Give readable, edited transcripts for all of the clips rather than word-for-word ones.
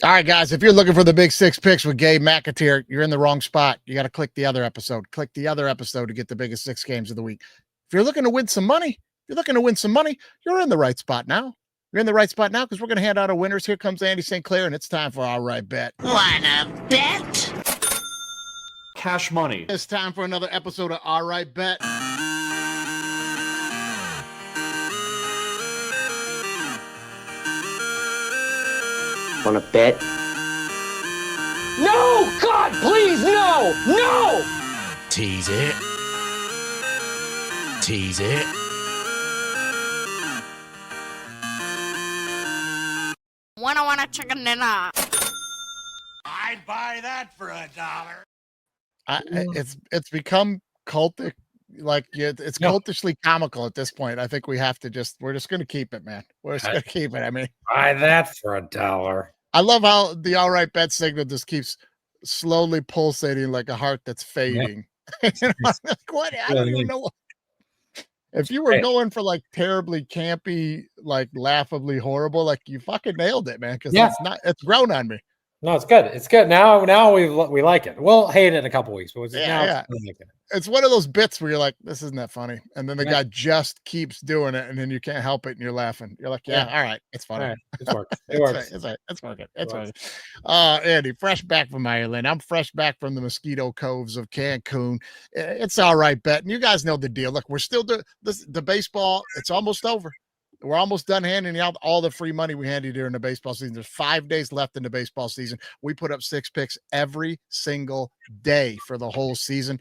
All right, guys, if you're looking for the big six picks with Gabe McAteer, you're in the wrong spot. You got to click the other episode. Click the other episode to get the biggest six games of the week. If you're looking to win some money, you're in the right spot now. You're in the right spot now because we're going to hand out our winners. Here comes Andy St. Clair, and it's time for All Right Bet. Wanna bet? Cash money. It's time for another episode of All Right Bet. Wanna bet? No! God, please, no! No! Tease it. Tease it. When I want a chicken dinner. I'd buy that for $1. It's become cultic. Like it's cultishly comical at this point. I think we're just going to keep it, man. We're just going to keep it. I mean, Buy that for $1. I love how the All Right Bet signal just keeps slowly pulsating like a heart that's fading. What? I don't even know. If you were going for like terribly campy, like laughably horrible, like you fucking nailed it, man. Because it's grown on me. No, it's good. It's good. Now we like it. We'll hate it in a couple weeks, but It's one of those bits where you're like, this isn't that funny. And then the guy just keeps doing it, and then you can't help it, and you're laughing. You're like, all right, it's funny. All right, it's working. It works. It's working. It's working. Andy, fresh back from Ireland. I'm fresh back from the mosquito coves of Cancun. It's All Right Bet. And you guys know the deal. Look, we're still the baseball. It's almost over. We're almost done handing out all the free money we handed during the baseball season. There's 5 days left in the baseball season. We put up 6 picks every single day for the whole season,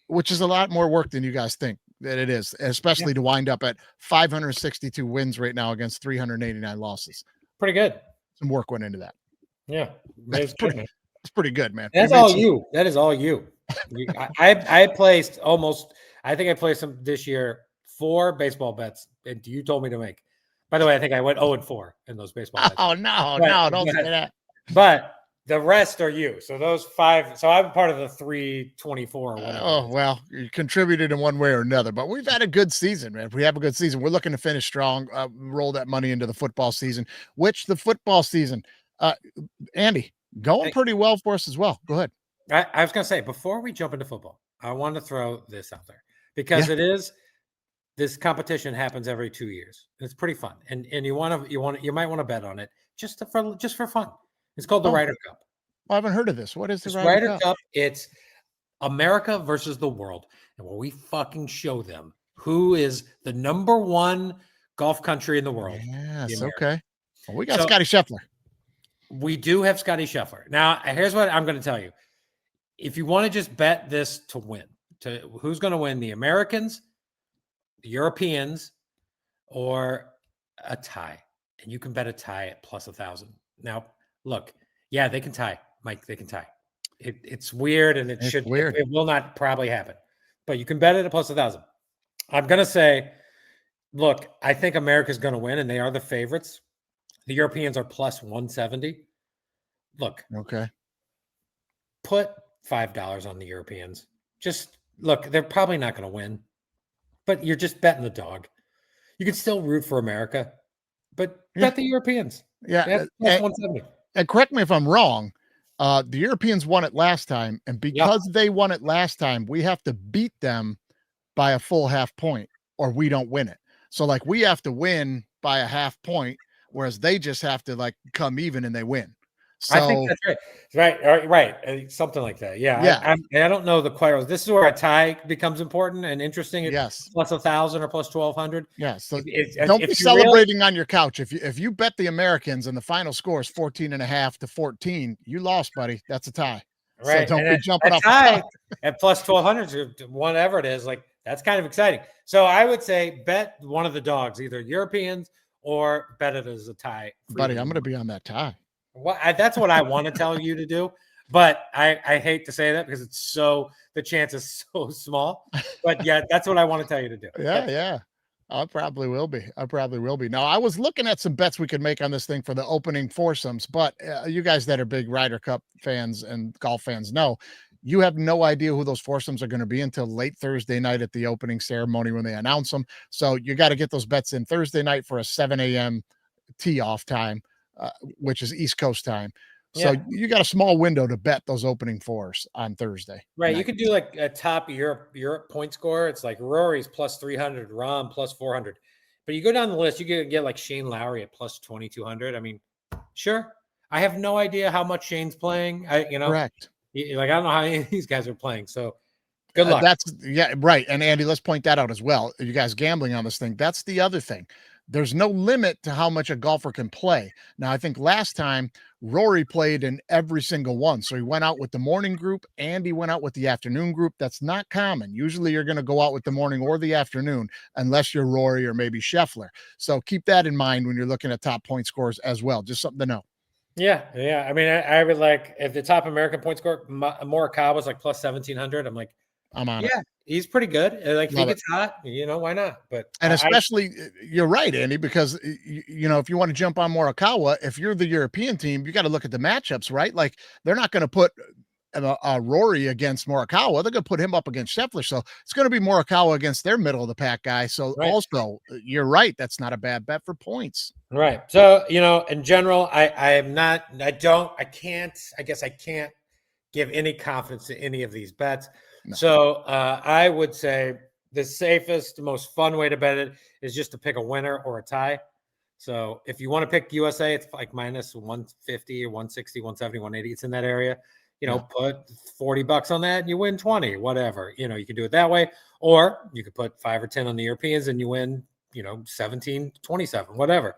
which is a lot more work than you guys think that it is, especially to wind up at 562 wins right now against 389 losses. Pretty good. Some work went into that. Yeah. That's pretty good, man. That's all you. That is all you. I placed I think I placed some this year 4 baseball bets, and you told me to make. By the way, I think I went 0-4 in those baseball bets. Oh, no, don't say that. But the rest are you. So those 5. So I'm part of the 324 or whatever. Oh, well, you contributed in one way or another, but we've had a good season, man. If we have a good season, we're looking to finish strong, roll that money into the football season, Andy, going pretty well for us as well. Go ahead. I was going to say, before we jump into football, I want to throw this out there because this competition happens every 2 years. It's pretty fun, and you might want to bet on it just for fun. It's called the Ryder Cup. I haven't heard of this. What is the Ryder Cup? It's America versus the world, and where we fucking show them who is the number 1 golf country in the world. Yes, okay. Well, we got Scotty Scheffler. We do have Scotty Scheffler. Now, here's what I'm going to tell you. If you want to just bet this to win, who's going to win, the Americans, the Europeans, or a tie, and you can bet a tie at plus 1,000. Now, look, they can tie, Mike. They can tie. It's weird, and it will not probably happen, but you can bet it at plus 1,000. I'm gonna say, look, I think America's going to win, and they are the favorites. The Europeans are plus 170. Look, okay, put $5 on the Europeans. Just look, they're probably not going to win. But you're just betting the dog. You can still root for America, but bet the Europeans. Yeah. And correct me if I'm wrong. The Europeans won it last time. And because they won it last time, we have to beat them by a full half point or we don't win it. So like we have to win by a half point, whereas they just have to like come even and they win. So, I think that's right. Something like that. Yeah. I don't know the quite. This is where a tie becomes important and interesting. It's plus 1,000 or plus 1,200. Yeah. So don't be celebrating on your couch. If you bet the Americans and the final score is 14.5-14, you lost, buddy. That's a tie. Right. So don't be jumping off tie at plus 1,200, whatever it is. Like that's kind of exciting. So I would say bet one of the dogs, either Europeans or bet it as a tie. Buddy, I'm going to be on that tie. That's what I want to tell you to do, but I hate to say that because the chance is so small. But that's what I want to tell you to do. Yeah. I probably will be. Now, I was looking at some bets we could make on this thing for the opening foursomes, but you guys that are big Ryder Cup fans and golf fans know you have no idea who those foursomes are going to be until late Thursday night at the opening ceremony when they announce them. So you got to get those bets in Thursday night for a 7 a.m. tee off time. Which is East Coast time. So Yeah. you got a small window to bet those opening fours on Thursday. Right. You night. could do like a top Europe point score. It's like Rory's plus 300, Rahm plus 400. But you go down the list, you get like Shane Lowry at plus 2,200. I mean, sure. I have no idea how much Shane's playing. Correct. Like I don't know how any of these guys are playing. So good luck. Yeah, right. And Andy, let's point that out as well. You guys gambling on this thing. That's the other thing. There's no limit to how much a golfer can play. Now, I think last time Rory played in every single one. So he went out with the morning group and he went out with the afternoon group. That's not common. Usually you're going to go out with the morning or the afternoon, unless you're Rory or maybe Scheffler. So keep that in mind when you're looking at top point scores as well. Just something to know. Yeah. I mean, I would like if the top American point score, Morikawa was like plus 1,700. I'm like, I'm on yeah, it. He's pretty good. Like if he Love gets hot, why not? But And especially, you're right, Andy, because if you want to jump on Morikawa, if you're the European team, you got to look at the matchups, right? Like they're not going to put Rory against Morikawa. They're going to put him up against Scheffler. So it's going to be Morikawa against their middle of the pack guy. So also, you're right. That's not a bad bet for points. Right. So, in general, I guess I can't give any confidence to any of these bets. No. So I would say the safest, most fun way to bet it is just to pick a winner or a tie. So if you want to pick USA, it's like minus 150 or 160, 170, 180. It's in that area. Put $40 on that and you win 20, whatever. You can do it that way. Or you could put 5 or 10 on the Europeans and you win, 17, 27, whatever.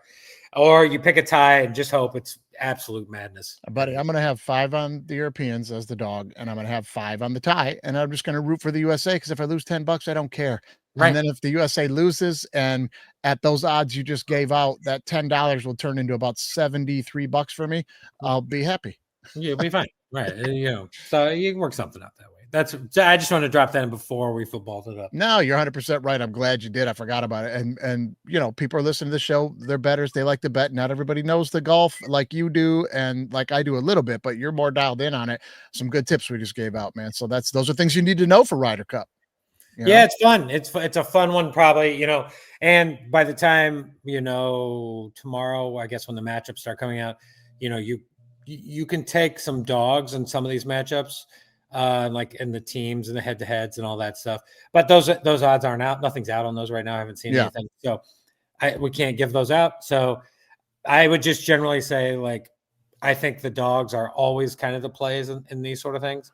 Or you pick a tie and just hope it's absolute madness. Buddy, I'm going to have 5 on the Europeans as the dog, and I'm going to have 5 on the tie, and I'm just going to root for the USA because if I lose $10, I don't care. Right. And then if the USA loses, and at those odds you just gave out, that $10 will turn into about $73 for me. I'll be happy. You'll be fine. Right. So you can work something out that way. I just want to drop that in before we footballed it up. No, you're 100% right. I'm glad you did. I forgot about it. And people are listening to the show. They're bettors. They like to bet. Not everybody knows the golf like you do and like I do a little bit, but you're more dialed in on it. Some good tips we just gave out, man. So those are things you need to know for Ryder Cup. Yeah, it's fun. It's a fun one, probably. And by the time tomorrow, I guess when the matchups start coming out, you can take some dogs in some of these matchups. Like in the teams and the head-to-heads and all that stuff, but those odds aren't out. Nothing's out on those right now. I haven't seen anything, so we can't give those out. So I would just generally say, like, I think the dogs are always kind of the plays in these sort of things.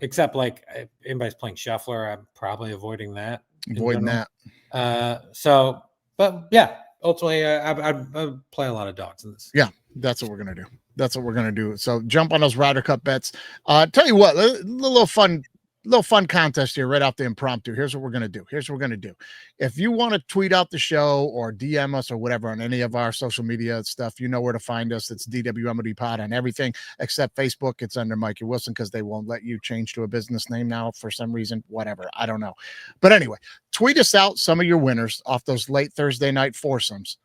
Except like if anybody's playing Scheffler, I'm probably avoiding that. But yeah, ultimately, I play a lot of dogs in this. Yeah, that's what we're gonna do. That's what we're going to do. So jump on those Ryder Cup bets. Tell you what, a little fun contest here right off the impromptu. Here's what we're going to do. If you want to tweet out the show or DM us or whatever on any of our social media stuff, you know where to find us. It's DWMOD pod on everything except Facebook. It's under Mikey Wilson because they won't let you change to a business name now for some reason, whatever. I don't know. But anyway, tweet us out some of your winners off those late Thursday night foursomes.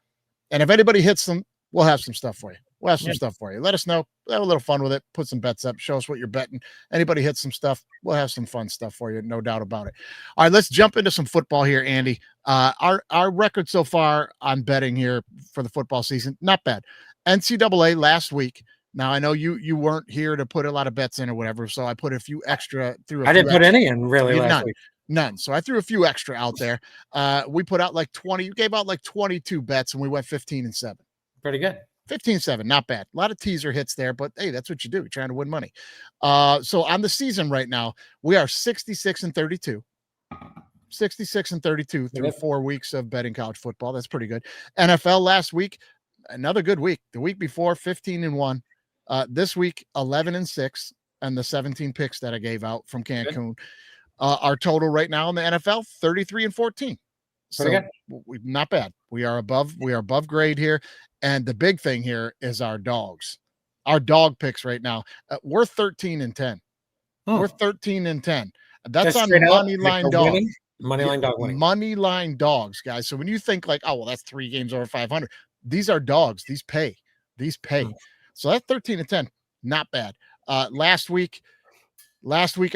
And if anybody hits them, we'll have some stuff for you. We'll have some stuff for you. Let us know. We'll have a little fun with it. Put some bets up. Show us what you're betting. Anybody hits some stuff, we'll have some fun stuff for you. No doubt about it. All right, let's jump into some football here, Andy. Our record so far on betting here for the football season, not bad. NCAA last week. Now, I know you weren't here to put a lot of bets in or whatever, so I put a few extra through. I didn't put any in really last week. None. So I threw a few extra out there. We put out like 20. You gave out like 22 bets, and we went 15-7. Pretty good. 15-7, not bad. A lot of teaser hits there, but hey, that's what you do. You're trying to win money. So on the season right now, we are 66-32. 66-32 through 4 weeks of betting college football. That's pretty good. NFL last week, another good week. The week before, 15-1. This week, 11-6, and the 17 picks that I gave out from Cancun. Our total right now in the NFL, 33-14. So not bad. We are above grade here. And the big thing here is our dogs. Our dog picks right now. We're 13-10. We're 13-10. That's on money line dogs. Money line dog winning. Money line dogs, guys. So when you think like, oh, well, that's 3 games over 500. These are dogs. These pay. So that's 13-10. Not bad. Last week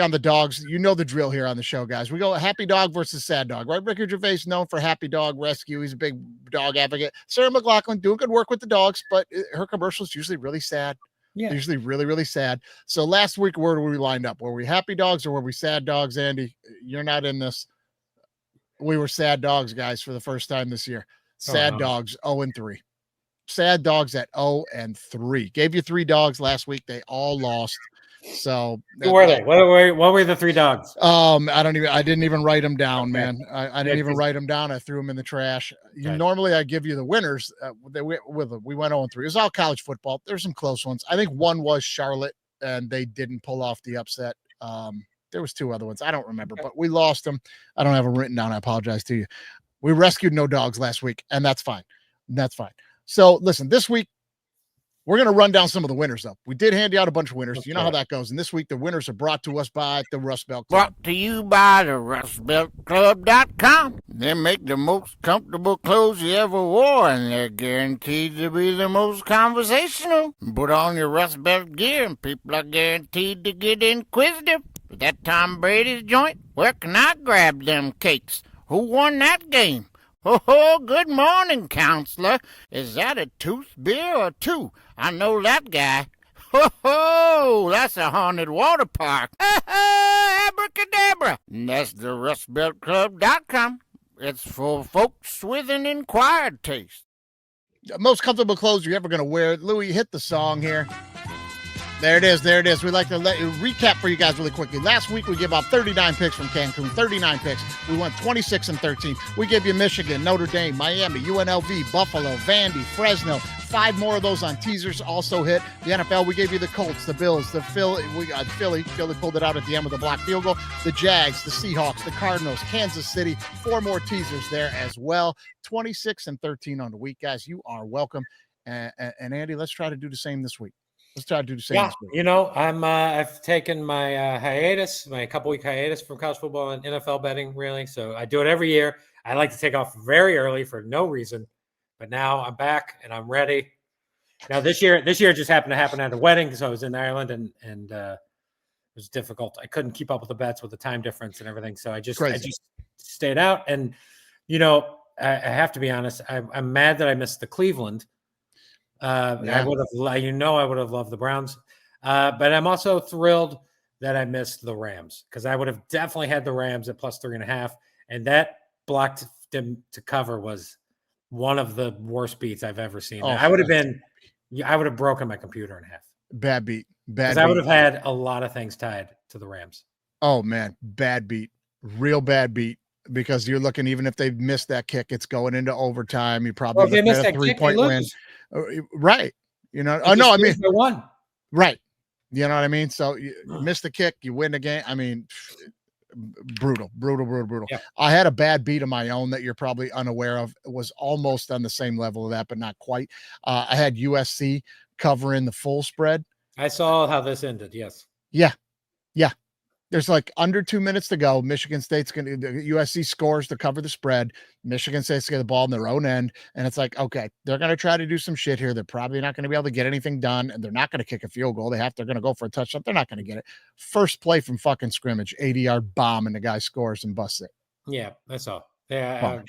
on the dogs, you know the drill here on the show, guys. We go happy dog versus sad dog, right? Ricky Gervais known for happy dog rescue. He's a big dog advocate. Sarah McLachlan doing good work with the dogs, but her commercial is usually really sad. Yeah. Usually really, really sad. So last week, where were we lined up? Were we happy dogs or were we sad dogs, Andy? You're not in this. We were sad dogs, guys, for the first time this year. Sad dogs, 0-3. Sad dogs at 0-3. Gave you 3 dogs last week. They all lost. So Who were they? What were the 3 dogs? I didn't even write them down, man. I didn't even write them down. I threw them in the trash. Normally I give you the winners. We went 0-3. It was all college football. There's some close ones. I think one was Charlotte, and they didn't pull off the upset. There was 2 other ones. I don't remember, but we lost them. I don't have them written down. I apologize to you. We rescued no dogs last week, and that's fine. That's fine. So listen, this week, we're going to run down some of the winners, though. We did hand you out a bunch of winners. Okay. You know how that goes. And this week, the winners are brought to us by the Rust Belt Club. Brought to you by the RustBeltClub.com. They make the most comfortable clothes you ever wore, and they're guaranteed to be the most conversational. Put on your Rust Belt gear, and people are guaranteed to get inquisitive. Is that Tom Brady's joint? Where can I grab them cakes? Who won that game? Oh, good morning, counselor. Is that a tooth beer or 2? I know that guy. Ho, that's a haunted water park. Abracadabra. And that's the RustBeltClub.com. It's for folks with an inquired taste. Most comfortable clothes you're ever going to wear. Louis, hit the song here. There it is. There it is. We'd like to recap for you guys really quickly. Last week, we gave out 39 picks from Cancun, 39 picks. We went 26-13. We gave you Michigan, Notre Dame, Miami, UNLV, Buffalo, Vandy, Fresno. 5 more of those on teasers also hit. The NFL, we gave you the Colts, the Bills, the Philly. Philly pulled it out at the end with a blocked field goal. The Jags, the Seahawks, the Cardinals, Kansas City. 4 more teasers there as well. 26-13 on the week, guys. You are welcome. And Andy, let's try to do the same this week. Let's try to do the same. Yeah, you know, I've taken my hiatus, my couple-week hiatus from college football and NFL betting, really. So I do it every year. I like to take off very early for no reason, but now I'm back and I'm ready. Now this year just happened to happen at a wedding because I was in Ireland and it was difficult. I couldn't keep up with the bets with the time difference and everything, so I just stayed out. And you know, I have to be honest, I'm mad that I missed the Cleveland. I would have loved the Browns, but I'm also thrilled that I missed the Rams because I would have definitely had the Rams at plus 3.5, and that blocked them to cover was one of the worst beats I've ever seen. I would have broken my computer in half. Bad beat. Because I would have had a lot of things tied to the Rams. Oh man, bad beat, real bad beat. Because you're looking, even if they missed that kick, it's going into overtime. You probably looking at a 3-point win. Right. You know, one. Right. You know what I mean? So you miss the kick, you win the game. I mean, brutal. Yeah. I had a bad beat of my own that you're probably unaware of. It was almost on the same level of that, but not quite. I had USC covering the full spread. I saw how this ended. Yes. Yeah. There's like under 2 minutes to go. Michigan State's going to, USC scores to cover the spread. Michigan State's get the ball in their own end. And it's like, okay, they're going to try to do some shit here. They're probably not going to be able to get anything done. And they're not going to kick a field goal. They're going to go for a touchdown. They're not going to get it. First play from fucking scrimmage, 80-yard bomb, and the guy scores and busts it. Yeah, that's all. Yeah.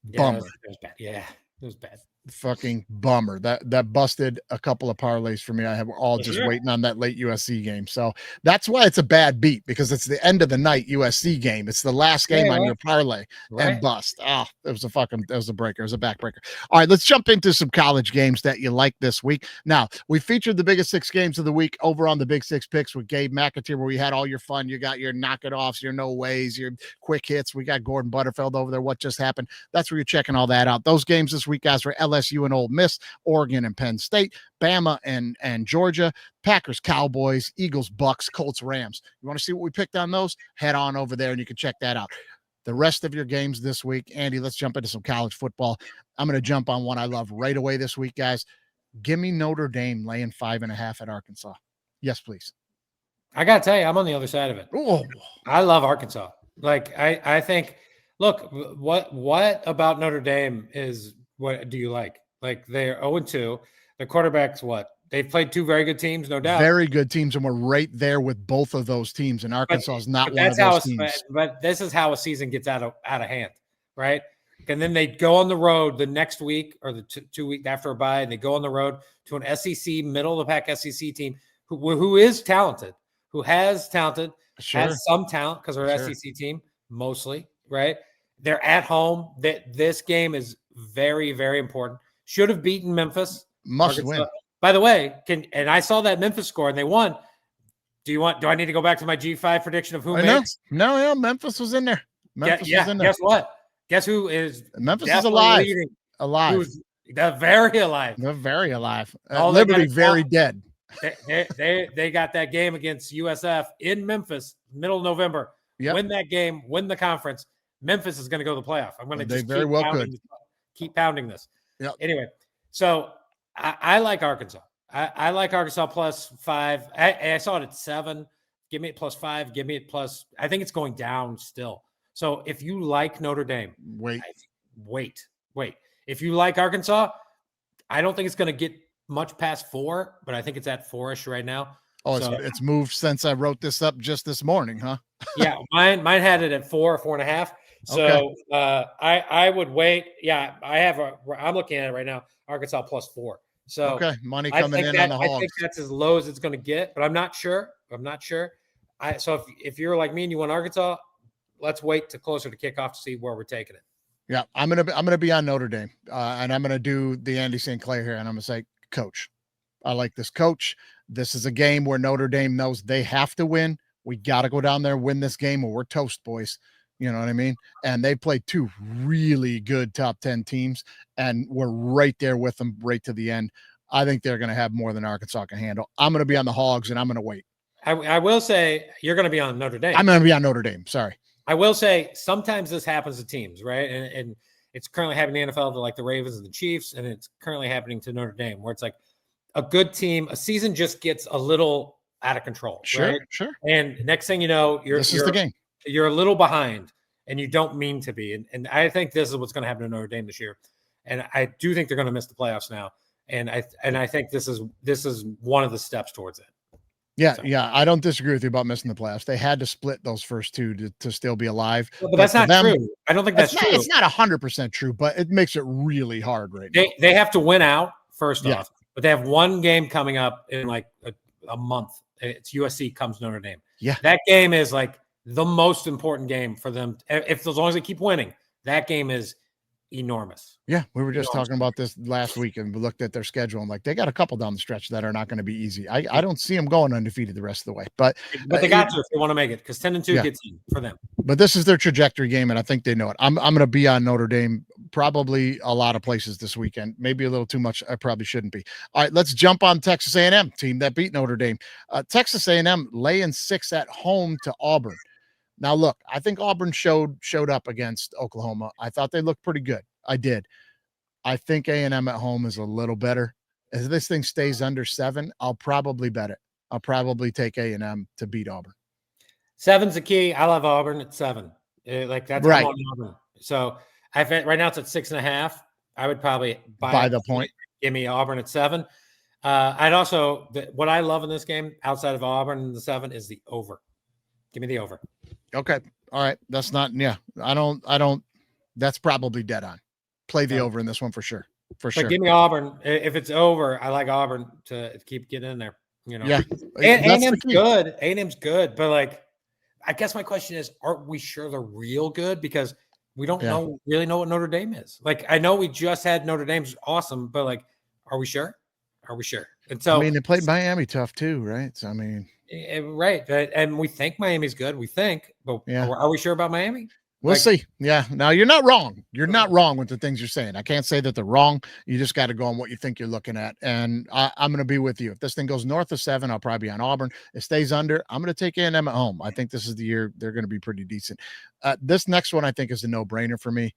Bummer. It was bad. Yeah, it was bad. Fucking bummer. That busted a couple of parlays for me. I have all just waiting on that late USC game. So that's why it's a bad beat, because it's the end of the night USC game. It's the last game on your parlay and bust. Oh, it was a breaker. It was a backbreaker. All right, let's jump into some college games that you like this week. Now, we featured the biggest 6 games of the week over on the Big 6 Picks with Gabe McAteer, where we had all your fun. You got your knock it offs, your no ways, your quick hits. We got Gordon Butterfield over there. What just happened? That's where you're checking all that out. Those games this week, guys, were LSU and Ole Miss, Oregon and Penn State, Bama and Georgia, Packers, Cowboys, Eagles, Bucks, Colts, Rams. You want to see what we picked on those? Head on over there and you can check that out. The rest of your games this week, Andy, let's jump into some college football. I'm going to jump on one I love right away this week, guys. Give me Notre Dame laying 5.5 at Arkansas. Yes, please. I got to tell you, I'm on the other side of it. Oh, I love Arkansas. Like, I think, look, what about Notre Dame is, what do you like? Like, they're 0-2. The quarterback's what? They've played 2 very good teams, no doubt. Very good teams, and we're right there with both of those teams. And Arkansas is not one of those teams. But this is how a season gets out of hand, right? And then they go on the road the next week or the 2 weeks after a bye, and they go on the road to an SEC, middle of the pack SEC team who is talented, who has talented, has some talent because they're an SEC team mostly, right? They're at home. This game is very, very important. Should have beaten Memphis. Must win. By the way, and I saw that Memphis score and they won. Do I need to go back to my G5 prediction of who makes? No, yeah, Memphis was in there. Memphis was in there. Guess what? Guess who is Memphis is alive. Alive. They're very alive. They're very alive. Liberty very dead. They got that game against USF in Memphis, middle of November. Yep. Win that game, win the conference. Memphis is going to go to the playoff. I'm going to just keep pounding this. Yep. Anyway, so I like Arkansas. I like Arkansas +5. I saw it at 7. Give me it +5. Give me it plus. I think it's going down still. So if you like Notre Dame, wait. If you like Arkansas, I don't think it's going to get much past 4, but I think it's at 4-ish right now. Oh, it's moved since I wrote this up just this morning, huh? Yeah, mine had it at 4 or 4.5. So I would wait. Yeah, I'm looking at it right now. Arkansas +4. So money coming in on the Hogs. I think that's as low as it's going to get, but I'm not sure. So if you're like me and you want Arkansas, let's wait to closer to kickoff to see where we're taking it. Yeah, I'm gonna be on Notre Dame, and I'm gonna do the Andy St. Clair here, and I'm gonna say, Coach, I like this coach. This is a game where Notre Dame knows they have to win. We got to go down there and win this game, or we're toast, boys. You know what I mean? And they played 2 really good top 10 teams, and we're right there with them right to the end. I think they're going to have more than Arkansas can handle. I'm going to be on the Hogs, and I'm going to wait. I will say you're going to be on Notre Dame. I'm going to be on Notre Dame. Sorry. I will say sometimes this happens to teams, right? And it's currently happening in the NFL to like the Ravens and the Chiefs, and it's currently happening to Notre Dame, where it's like a good team, a season just gets a little out of control. Sure, right? sure. And next thing you know, this is the game. You're a little behind, and you don't mean to be. And I think this is what's going to happen to Notre Dame this year. And I do think they're going to miss the playoffs now. And I think this is one of the steps towards it. Yeah, yeah, I don't disagree with you about missing the playoffs. They had to split those first 2 to still be alive. But that's not true. I don't think that's true. It's not 100% true, but it makes it really hard right now. They have to win out first off, but they have one game coming up in like a month. It's USC comes Notre Dame. Yeah, that game is like the most important game for them. If as long as they keep winning, that game is enormous. Yeah, we were just talking about this last week, and we looked at their schedule, and like they got a couple down the stretch that are not going to be easy. I don't see them going undefeated the rest of the way, but they got to if they want to make it, because 10-2 gets in for them. But this is their trajectory game, and I think they know it. I'm going to be on Notre Dame probably a lot of places this weekend, maybe a little too much. I probably shouldn't be. All right, let's jump on Texas A&M, team that beat Notre Dame. Texas A&M laying 6 at home to Auburn. Now, look, I think Auburn showed up against Oklahoma. I thought they looked pretty good. I did. I think A&M at home is a little better. If this thing stays under 7, I'll probably bet it. I'll probably take A&M to beat Auburn. 7's the key. I love Auburn at 7. Like that's right. Auburn. So right now it's at 6.5. I would probably buy the point. Give me Auburn at 7. I'd also what I love in this game outside of Auburn and the 7 is the over. Give me the over. Okay. All right. That's not. Yeah. I don't. That's probably dead on. Play the over in this one for sure. For sure. Give me Auburn. If it's over, I like Auburn to keep getting in there. You know. Yeah. A&M's good. A&M's good, but like, I guess my question is, aren't we sure they're real good? Because we don't really know what Notre Dame is. Like, I know we just had Notre Dame's awesome, but like, are we sure? Are we sure? And so, I mean, they played Miami tough too, right? So I mean, right. And we think Miami's good. We think, but are we sure about Miami? We'll see. Yeah. Now you're not wrong. You're not wrong with the things you're saying. I can't say that they're wrong. You just got to go on what you think you're looking at. And I'm going to be with you. If this thing goes north of 7, I'll probably be on Auburn. It stays under, I'm going to take A&M at home. I think this is the year they're going to be pretty decent. This next one I think is a no-brainer for me.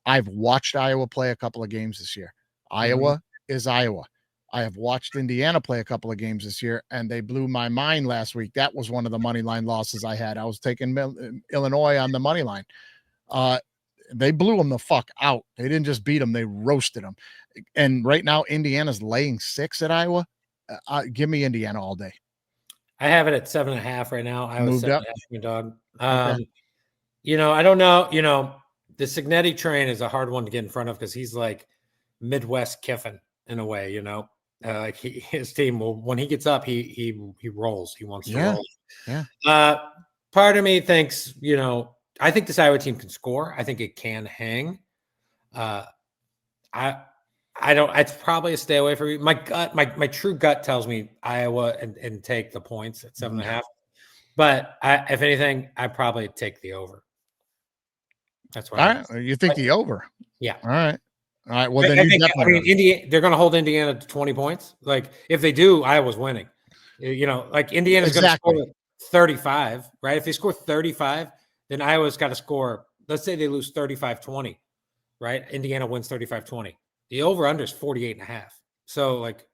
I've watched Iowa play a couple of games this year. Iowa is Iowa. I have watched Indiana play a couple of games this year, and they blew my mind last week. That was one of the money line losses I had. I was taking Illinois on the money line. They blew them the fuck out. They didn't just beat them; they roasted them. And right now, Indiana's laying 6 at Iowa. Give me Indiana all day. I have it at 7.5 right now. I was moved up, dog. I don't know. the Cignetti train is a hard one to get in front of because he's like Midwest Kiffin in a way, you know. Like his team will, when he gets up, he rolls. He wants to roll. Yeah. Part of me thinks, you know, I think this Iowa team can score. I think it can hang. I don't. It's probably a stay away from me. My gut, my true gut tells me Iowa and take the points at 7.5. But if anything, I probably take the over. That's what. All right. You think the over? Yeah. All right. All right. Well, then I you think, definitely. they're going to hold Indiana to 20 points. Like if they do, Iowa's winning. You know, like Indiana's going to score 35, right? If they score 35, then Iowa's got to score. Let's say they lose 35-20, right? Indiana wins 35-20. The over-under is 48.5. So, like,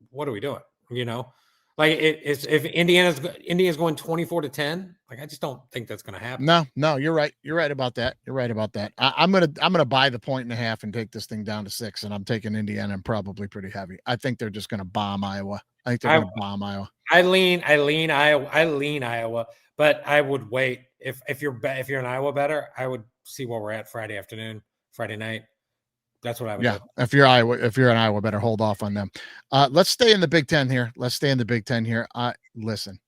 what are we doing? You know, like it's if Indiana's going 24-10, like I just don't think that's going to happen. No, you're right. You're right about that. You're right about that. I'm gonna buy the 1.5 and take this thing down to 6, and I'm taking Indiana and probably pretty heavy. I think they're just gonna bomb Iowa. I think they're gonna bomb Iowa. I lean Iowa, but I would wait if you're an Iowa bettor, I would see where we're at Friday afternoon, Friday night. That's what I would do. If you're an Iowa, better hold off on them. Let's stay in the Big Ten here. Listen,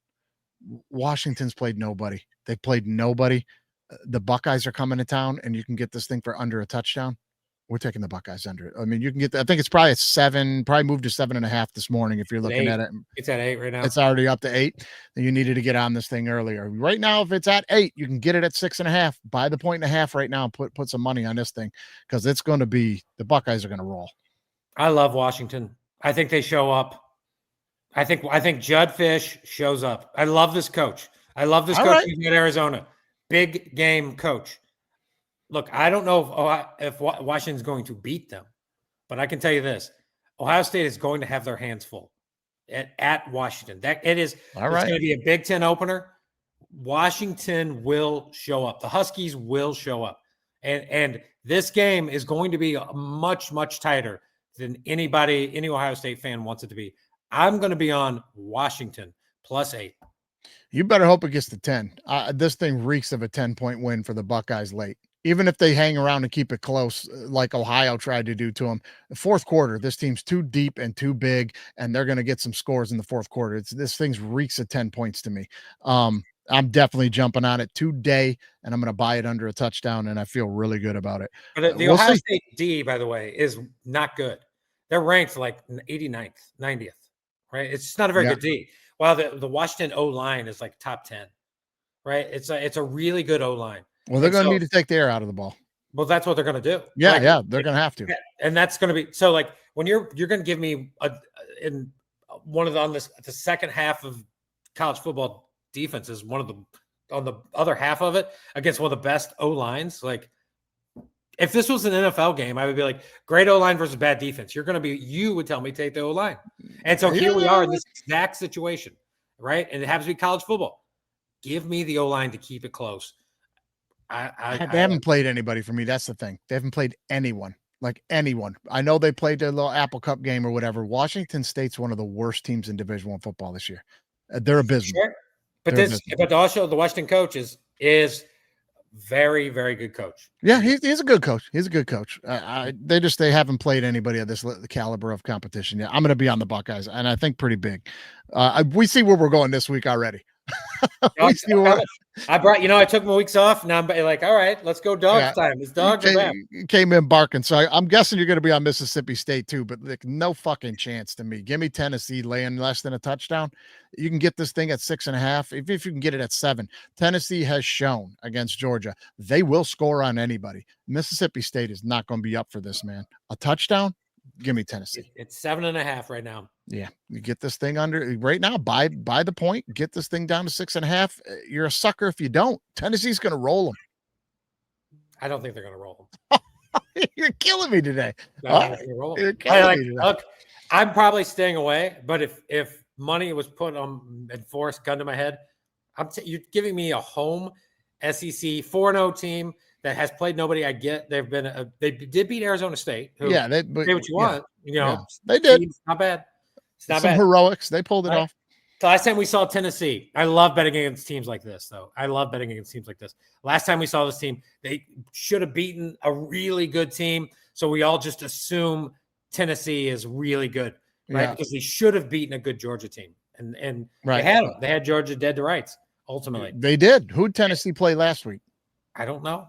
Washington's played nobody. They played nobody. The Buckeyes are coming to town, and you can get this thing for under a touchdown. We're taking the Buckeyes under it. I mean, you can get. I think it's probably at 7. Probably moved to 7.5 this morning. If you're looking at it, it's at 8 right now. It's already up to 8. And you needed to get on this thing earlier. Right now, if it's at 8, you can get it at 6.5. Buy the 1.5 right now and put some money on this thing because it's going to be the Buckeyes are going to roll. I love Washington. I think they show up. I think Judd Fish shows up. I love this coach. I love this coach at Arizona. Big game coach. Look, I don't know if Washington's going to beat them, but I can tell you this: Ohio State is going to have their hands full at Washington. It's going to be a Big Ten opener. Washington will show up. The Huskies will show up, and this game is going to be much, much tighter than any Ohio State fan wants it to be. I'm going to be on Washington +8. You better hope it gets to 10. This thing reeks of a 10-point win for the Buckeyes late. Even if they hang around and keep it close, like Ohio tried to do to them. The fourth quarter, this team's too deep and too big, and they're going to get some scores in the fourth quarter. This thing reeks of 10 points to me. I'm definitely jumping on it today, and I'm going to buy it under a touchdown, and I feel really good about it. But the Ohio State D, by the way, is not good. They're ranked like 89th, 90th, right? It's not a very good D. While the Washington O-line is like top 10, right? It's a really good O-line. Well, they're going to need to take the air out of the ball. Well, that's what they're going to do. Yeah, they're going to have to. And that's going to be so. Like when you're going to give me in one of the second half of college football defenses, on the other half of it against one of the best O lines. Like if this was an NFL game, I would be like, great O line versus bad defense. You would tell me take the O line, and so here we are in this exact situation, right? And it happens to be college football. Give me the O line to keep it close. They haven't played anybody for me. That's the thing. They haven't played anyone. I know they played their little Apple Cup game or whatever. Washington State's one of the worst teams in Division I football this year. They're abysmal. Sure. But also the Washington coach is very, very good coach. Yeah, he's a good coach. He's a good coach. They haven't played anybody of this caliber of competition yet. I'm going to be on the Buckeyes, and I think pretty big. We see where we're going this week already. I took my weeks off. Now I'm like, all right, let's go dogs time. It's dogs are back. Came in barking. So I'm guessing you're going to be on Mississippi State too, but like, no fucking chance to me. Give me Tennessee laying less than a touchdown. You can get this thing at 6.5. If you can get it at 7, Tennessee has shown against Georgia, they will score on anybody. Mississippi State is not going to be up for this, man. A touchdown. Give me Tennessee. It's 7.5 right now. Yeah, you get this thing under right now. Buy the point. Get this thing down to 6.5. You're a sucker if you don't. Tennessee's going to roll them. I don't think they're going to roll them. You're killing me today. You're killing me today. Look, I'm probably staying away. But if money was put on and forced, gun to my head, you're giving me a home SEC 4-0 team that has played nobody. I get they did beat Arizona State. Who, yeah, they say what you want. You know, they did. It's not bad. It's not Some bad. heroics. They pulled it off. The last time we saw Tennessee, I love betting against teams like this, though. I love betting against teams like this. Last time we saw this team, they should have beaten a really good team. So we all just assume Tennessee is really good, right? Yeah. Because they should have beaten a good Georgia team. And Right. they had them. They had Georgia dead to rights, ultimately. They did. Who did Tennessee play last week? I don't know.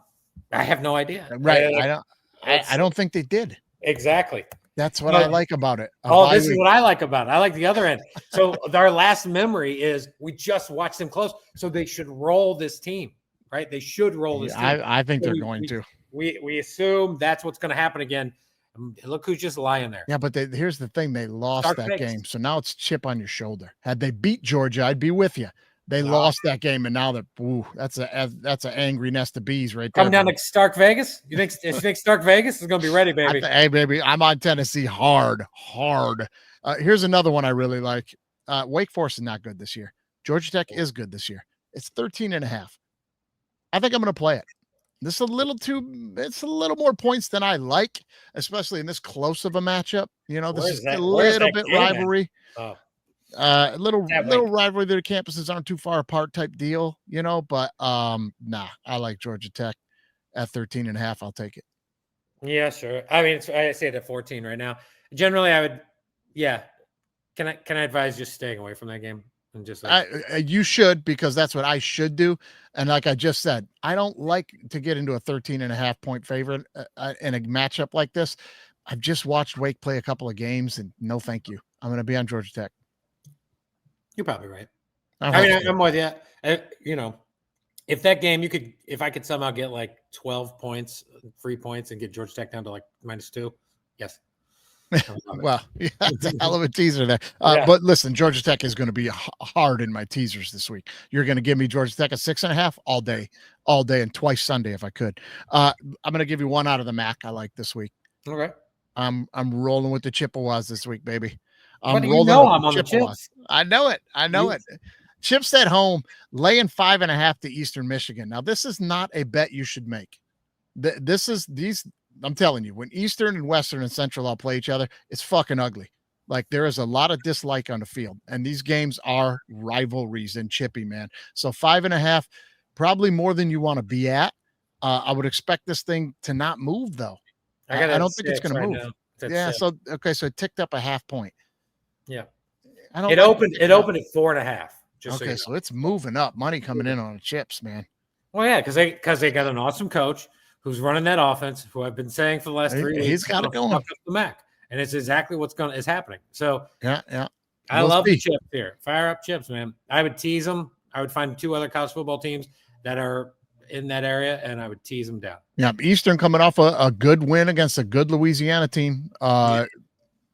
I have no idea. Right. I don't think they did. Exactly. That's what I like about it. This is what I like about it. I like the other end. So our last memory is we just watched them close. So they should roll this team, right? They should roll this team. I think they're going to. We assume that's what's going to happen again. Look who's just lying there. Yeah, but here's the thing. They lost Stark that face. game. So now it's chip on your shoulder. Had they beat Georgia, I'd be with you. They lost that game, and now that's an angry nest of bees right there. Come down to Stark Vegas. You think Stark Vegas is going to be ready, baby? Hey, baby, I'm on Tennessee hard. Here's another one I really like. Wake Forest is not good this year. Georgia Tech is good this year. It's 13.5. I think I'm going to play it. This is it's a little more points than I like, especially in this close of a matchup. This is a little bit rivalry. Oh. Little rivalry that the campuses aren't too far apart type deal, but nah, I like Georgia Tech at 13.5. I'll take it. Yeah, sure. I mean, I say it at 14 right now. Generally, I would, yeah. Can I advise just staying away from that game and just you should, because that's what I should do. And like I just said, I don't like to get into a 13.5 point favorite in a matchup like this. I've just watched Wake play a couple of games, and no, thank you. I'm going to be on Georgia Tech. You're probably right. I'm with you. If that game if I could somehow get like 12 points, 3 points, and get Georgia Tech down to like -2, yes. Well, yeah, that's a hell of a teaser there. But listen, Georgia Tech is going to be hard in my teasers this week. You're going to give me Georgia Tech at 6.5 all day, and twice Sunday if I could. I'm going to give you one out of the MAC I like this week. Okay. I'm rolling with the Chippewas this week, baby. I'm on the Chips. I know it. Chips at home, laying 5.5 to Eastern Michigan. Now, this is not a bet you should make. I'm telling you, when Eastern and Western and Central all play each other, it's fucking ugly. Like, there is a lot of dislike on the field, and these games are rivalries and chippy, man. So 5.5, probably more than you want to be at. I would expect this thing to not move, though. I don't think it's going to move. Yeah. So it ticked up a half point. Yeah. It opened at 4.5. Okay, so it's moving up. Money coming in on the Chips, man. Well, yeah, because they got an awesome coach who's running that offense, who I've been saying for the last 3 weeks. He's got it going. The MAC, and it's exactly is happening. So yeah. I love the Chips here. Fire up Chips, man. I would tease them. I would find 2 other college football teams that are in that area, and I would tease them down. Yeah, Eastern coming off a good win against a good Louisiana team.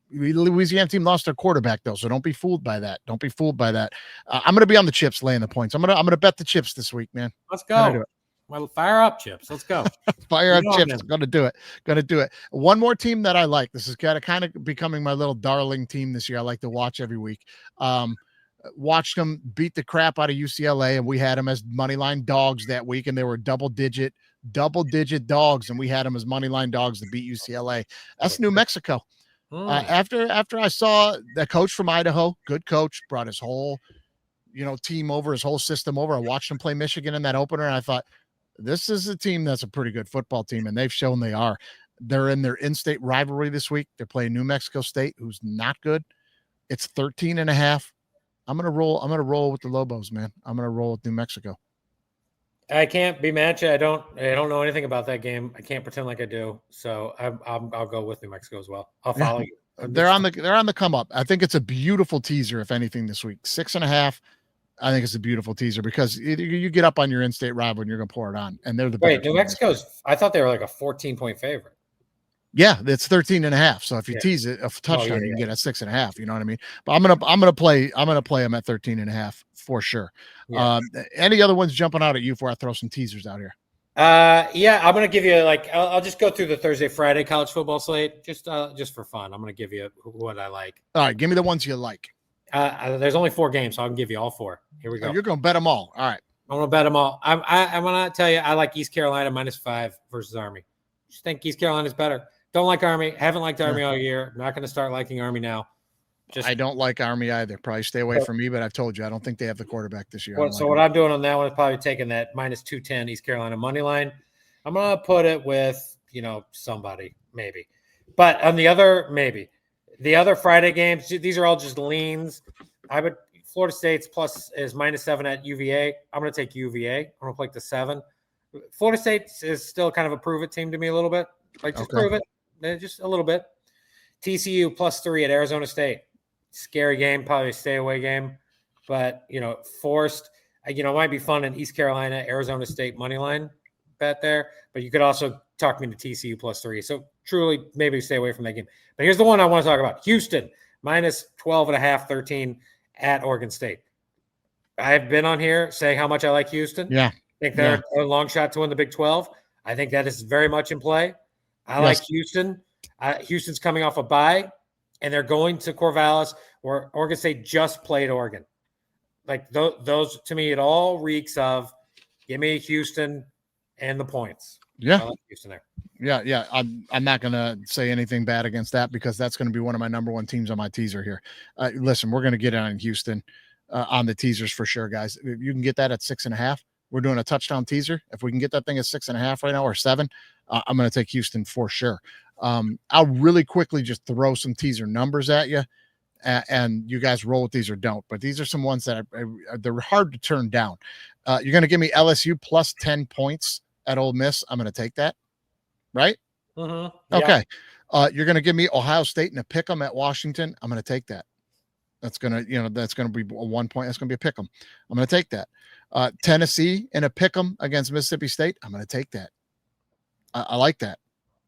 Louisiana team lost their quarterback, though, so don't be fooled by that. I'm going to be on the Chips laying the points. I'm going to bet the Chips this week, man. Let's go. Well, fire up Chips. Let's go. Fire up Chips. Going to do it. One more team that I like. This is kind of becoming my little darling team this year. I like to watch every week. Watched them beat the crap out of UCLA, and we had them as moneyline dogs that week, and they were double digit dogs, and we had them as moneyline dogs to beat UCLA. That's New Mexico. After I saw the coach from Idaho, good coach, brought his whole team over, his whole system over. I watched him play Michigan in that opener, and I thought, this is a team that's a pretty good football team, and they've shown they are. They're in their in-state rivalry this week. They're playing New Mexico State, who's not good. It's 13.5. I'm gonna roll with the Lobos, man. I'm gonna roll with New Mexico. I can't be mad at you. I don't know anything about that game. I can't pretend like I do. So I'll go with New Mexico as well. I'll follow you. They're on the come up. I think it's a beautiful teaser, if anything, this week. 6.5. I think it's a beautiful teaser because you get up on your in-state rival and you're gonna pour it on, and they're the wait. New Mexico's. I thought they were like a 14-point favorite. Yeah, it's 13.5. So if you tease it a touchdown, you can get at 6.5. You know what I mean? But I'm gonna play them at 13.5 for sure. Yeah. Any other ones jumping out at you before I throw some teasers out here? Yeah, I'm gonna give you I'll just go through the Thursday, Friday college football slate just for fun. I'm gonna give you what I like. All right, give me the ones you like. There's only 4 games, so I can give you all 4. Here we go. You're gonna bet them all. All right. I'm gonna bet them all. I'm gonna tell you I like East Carolina -5 versus Army. Just think East Carolina's better. Don't like Army. Haven't liked Army all year. Not going to start liking Army now. Just I don't like Army either. Probably stay away from me, but I've told you, I don't think they have the quarterback this year. I don't so like what them. I'm doing on that one is probably taking that minus 210 East Carolina money line. I'm gonna put it with somebody maybe, but on the other maybe the other Friday games. These are all just leans. I would Florida State's plus is -7 at UVA. I'm gonna take UVA. I'm gonna play the 7. Florida State is still kind of a prove it team to me a little bit. Like just prove it, just a little bit. TCU +3 at Arizona State. Scary game, probably a stay away game, but forced. It might be fun in East Carolina, Arizona State money line bet there, but you could also talk me to TCU +3. So truly, maybe stay away from that game. But here's the one I want to talk about: Houston -12.5, 13 at Oregon State. I've been on here saying how much I like Houston. Yeah, I think they're a long shot to win the Big 12. I think that is very much in play. I like Houston. Houston's coming off a bye, and they're going to Corvallis, where Oregon State just played Oregon. Like those to me, it all reeks of give me Houston and the points. Yeah. I like Houston there. Yeah. I'm not gonna say anything bad against that because that's going to be one of my number one teams on my teaser here. Listen, we're going to get on Houston on the teasers for sure, guys. If you can get that at 6.5, we're doing a touchdown teaser. If we can get that thing at 6.5 right now or 7, I'm going to take Houston for sure. I'll really quickly just throw some teaser numbers at you, and you guys roll with these or don't. But these are some ones that they're hard to turn down. You're going to give me LSU plus 10 points at Ole Miss. I'm going to take that. Right? Mm-hmm. Yeah. Okay. You're going to give me Ohio State and a pick 'em at Washington. I'm going to take that. That's going to, that's going to be a 1 point. That's going to be a pick 'em. I'm going to take that. Tennessee and a pick 'em against Mississippi State. I'm going to take that. I like that.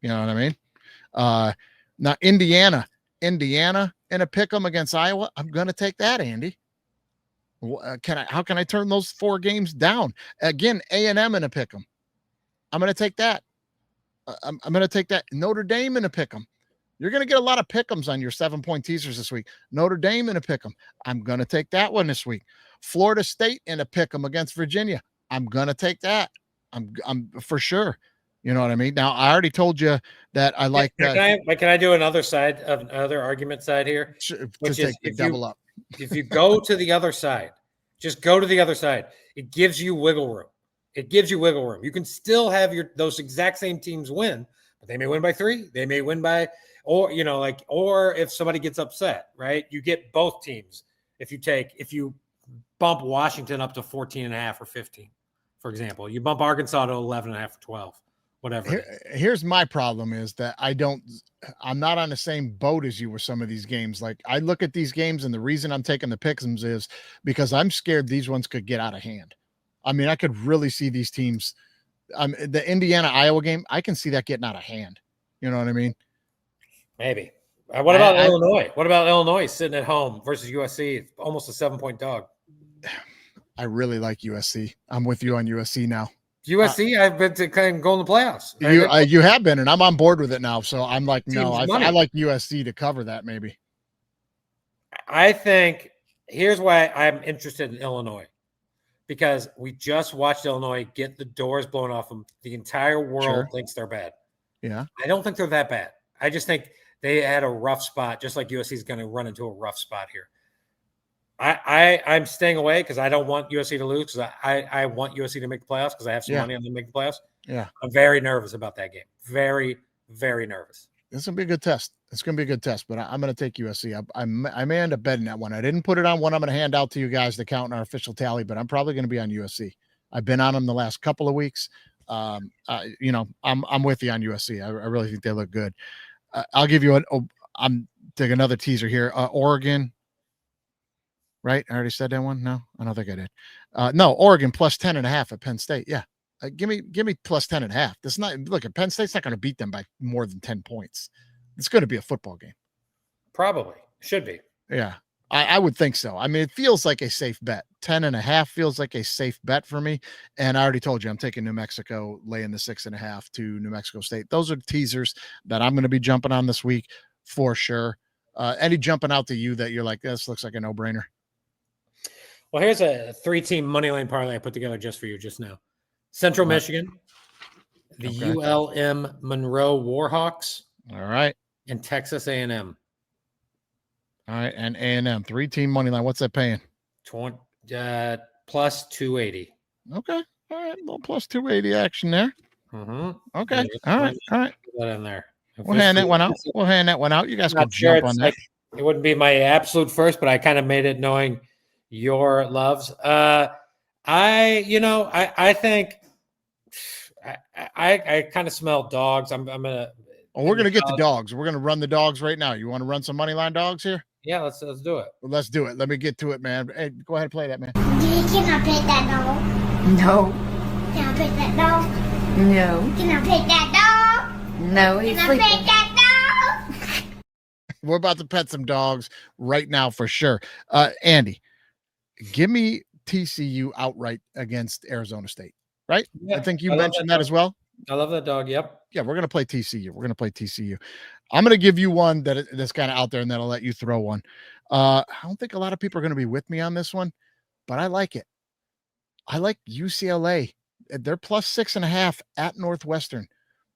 You know what I mean? Now Indiana and a pick 'em against Iowa. I'm going to take that, Andy. How can I turn those 4 games down? Again, A&M and a pick 'em. I'm going to take that. I'm going to take that. Notre Dame in a pick 'em. You're going to get a lot of pick 'ems on your 7-point teasers this week. Notre Dame in a pick 'em. I'm going to take that one this week. Florida State in a pick 'em against Virginia. I'm going to take that. I'm for sure. You know what I mean? Now, I already told you that I like that. Can I do another argument side here? Which is double up. If you go to the other side, just go to the other side. It gives you wiggle room. You can still have those exact same teams win, but they may win by 3. They may win by, or if somebody gets upset, right? You get both teams. If you bump Washington up to 14.5 or 15, for example, you bump Arkansas to 11.5 or 12, whatever. Here's my problem is that I'm not on the same boat as you with some of these games. Like I look at these games and the reason I'm taking the pick-ems is because I'm scared these ones could get out of hand. I mean, I could really see these teams. The Indiana-Iowa game, I can see that getting out of hand. You know what I mean? Maybe. What about Illinois? What about Illinois sitting at home versus USC? It's almost a 7-point dog. I really like USC. I'm with you on USC now. USC, I've been to kind of go in the playoffs. Right? You have been, and I'm on board with it now. So I'm like, no, I like USC to cover that maybe. I think here's why I'm interested in Illinois. Because we just watched Illinois get the doors blown off them. The entire world thinks they're bad. Yeah. I don't think they're that bad. I just think they had a rough spot, just like USC is going to run into a rough spot here. I'm staying away because I don't want USC to lose because I want USC to make the playoffs because I have some money on them to make the playoffs. Yeah. I'm very nervous about that game. Very, very nervous. It's going to be a good test. It's going to be a good test, but I'm going to take USC. I may end up betting that one. I didn't put it on one I'm going to hand out to you guys to count in our official tally, but I'm probably going to be on USC. I've been on them the last couple of weeks. I'm with you on USC. I really think they look good. I'll give you I'm taking another teaser here. Oregon. Right? I already said that one. No, I don't think I did. No, Oregon plus 10.5 at Penn State. Yeah. Give me plus 10.5. That's not look at Penn State's not going to beat them by more than 10 points. It's going to be a football game. Probably should be. Yeah, I would think so. I mean, it feels like a safe bet. 10.5 feels like a safe bet for me. And I already told you I'm taking New Mexico, laying the 6.5 to New Mexico State. Those are teasers that I'm going to be jumping on this week for sure. Any jumping out to you that you're like, this looks like a no-brainer? Well, here's a 3-team money line parlay I put together just for you just now. Central Michigan, the ULM Monroe Warhawks. All right. And Texas A&M. All right, and A&M 3-team money line. What's that paying? Plus 280. Okay, all right, a little plus 280 action there. Mm-hmm. Okay, all right. Put that in there. We'll hand that one out. We'll hand that one out. You guys can jump on that. Like, it wouldn't be my absolute first, but I kind of made it knowing your loves. I think I kind of smell dogs. I'm gonna. Oh, we're gonna get the dogs. We're gonna run the dogs right now. You want to run some money line dogs here? Yeah, let's do it. Well, let's do it. Let me get to it, man. Hey, go ahead and play that, man. Can I pet that dog? No, Can I pet that dog? no, Can I pet that dog? no, he's Can I sleeping. pet that dog? We're about to pet some dogs right now for sure. Andy, give me TCU outright against Arizona State, right? Yeah, I think you I love mentioned that that as well. I love that dog. Yep. Yeah, we're gonna play TCU. We're gonna play TCU. I'm gonna give you one that's kind of out there, and then I'll let you throw one. I don't think a lot of people are gonna be with me on this one, but I like it. I like UCLA. They're plus 6.5 at Northwestern.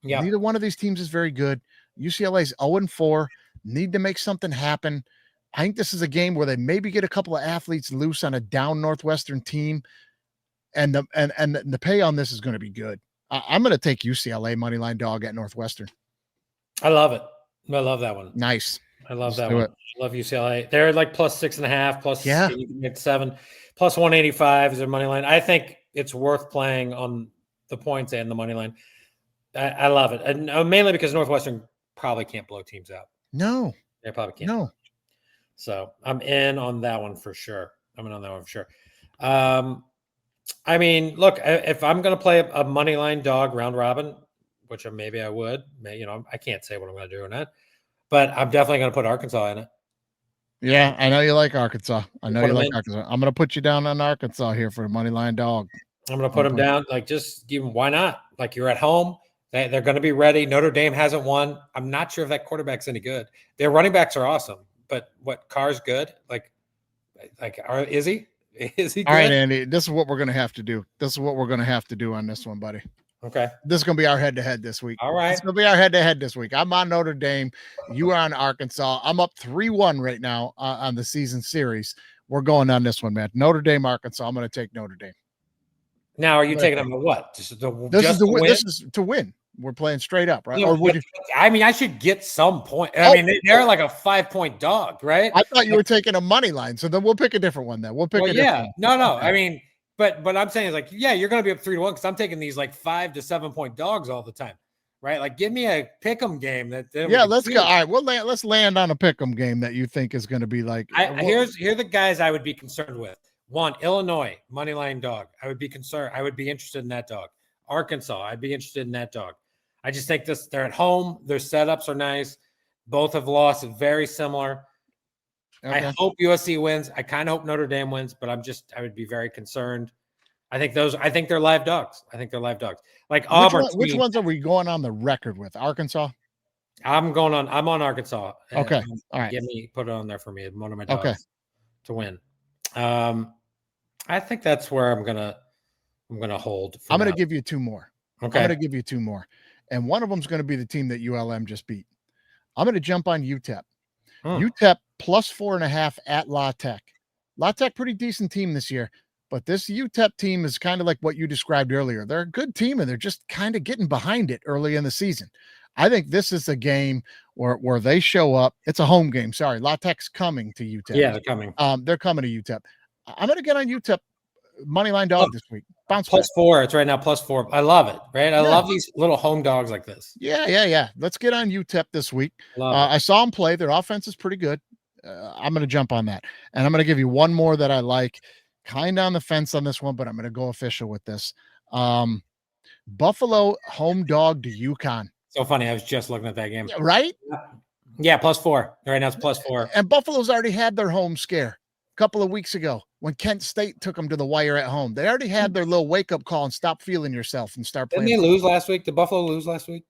Yeah. Neither one of these teams is very good. UCLA's 0-4. Need to make something happen. I think this is a game where they maybe get a couple of athletes loose on a down Northwestern team, and the pay on this is going to be good. I'm going to take UCLA money line dog at Northwestern. I love it. I love that one. Nice. I love Let's that do one. it. I love UCLA. They're like plus 6.5, plus Yeah. you can get 7, plus 185 is their money line. I think it's worth playing on the points and the money line. I love it, and mainly because Northwestern probably can't blow teams out. No. They probably can't. No. So I'm in on that one for sure. I mean, look, if I'm going to play a money line dog round robin, which maybe I would, I can't say what I'm going to do in that, but I'm definitely going to put Arkansas in it. Yeah, I know you like Arkansas. I'm going Arkansas. to put you down on Arkansas here for a money line dog. I'm going to put them down. Like, just give them, why not? Like, you're at home. They're going to be ready. Notre Dame hasn't won. I'm not sure if that quarterback's any good. Their running backs are awesome, but what, Carr's good? Is he? Is he good? All right, Andy, this is what we're going to have to do. This is what we're going to have to do on this one, buddy. Okay. This is going to be our head-to-head this week. All right. It's going to be our head-to-head this week. I'm on Notre Dame. You are on Arkansas. I'm up 3-1 right now on the season series. We're going on this one, man. Notre Dame, Arkansas. I'm going to take Notre Dame. Now, are you taking them to what? This is to win. We're playing straight up, right? Or would you? I mean, I should get some point. I mean, they're like a 5-point dog, right? I thought you were taking a money line, so then we'll pick a different one. Then we'll pick a different one. No. I mean, but I'm saying you're going to be up 3-1 because I'm taking these like 5 to 7 point dogs all the time, right? Like, give me a pick'em game that. Let's go. All right, let's land on a pick'em game that you think is going to be like. Here are the guys I would be concerned with. 1, Illinois money line dog. I would be concerned. I would be interested in that dog. Arkansas. I'd be interested in that dog. I just think they're at home. Their setups are nice. Both have lost, very similar. Okay. I hope USC wins. I kind of hope Notre Dame wins, but I would be very concerned. I think they're live dogs. Like Auburn. Which ones are we going on the record with? Arkansas? I'm on Arkansas. Okay. All right. Put it on there for me. One of my dogs to win. I think that's where I'm gonna hold. I'm gonna give you 2 more. Okay. I'm gonna give you 2 more. And one of them is going to be the team that ULM just beat. I'm going to jump on UTEP. UTEP plus 4.5 at La Tech. La Tech, pretty decent team this year, but this UTEP team is kind of like what you described earlier. They're a good team, and they're just kind of getting behind it early in the season. I think this is a game where they show up. It's a home game. Sorry, La Tech's coming to UTEP. Yeah, they're coming. They're coming to UTEP. I'm going to get on UTEP money line dog this week. Bounce plus 4. It's right now plus 4. I love it. Right. I love these little home dogs like this. Yeah. Let's get on UTEP this week. I saw them play. Their offense is pretty good. I'm going to jump on that. And I'm going to give you one more that I like. Kind of on the fence on this one, but I'm going to go official with this. Buffalo home dog to UConn. So funny. I was just looking at that game. Right? Yeah, plus 4. Right now it's plus 4. And Buffalo's already had their home scare a couple of weeks ago when Kent State took them to the wire at home. They already had their little wake-up call and stop feeling yourself and start playing. Didn't they lose last week? Did Buffalo lose last week?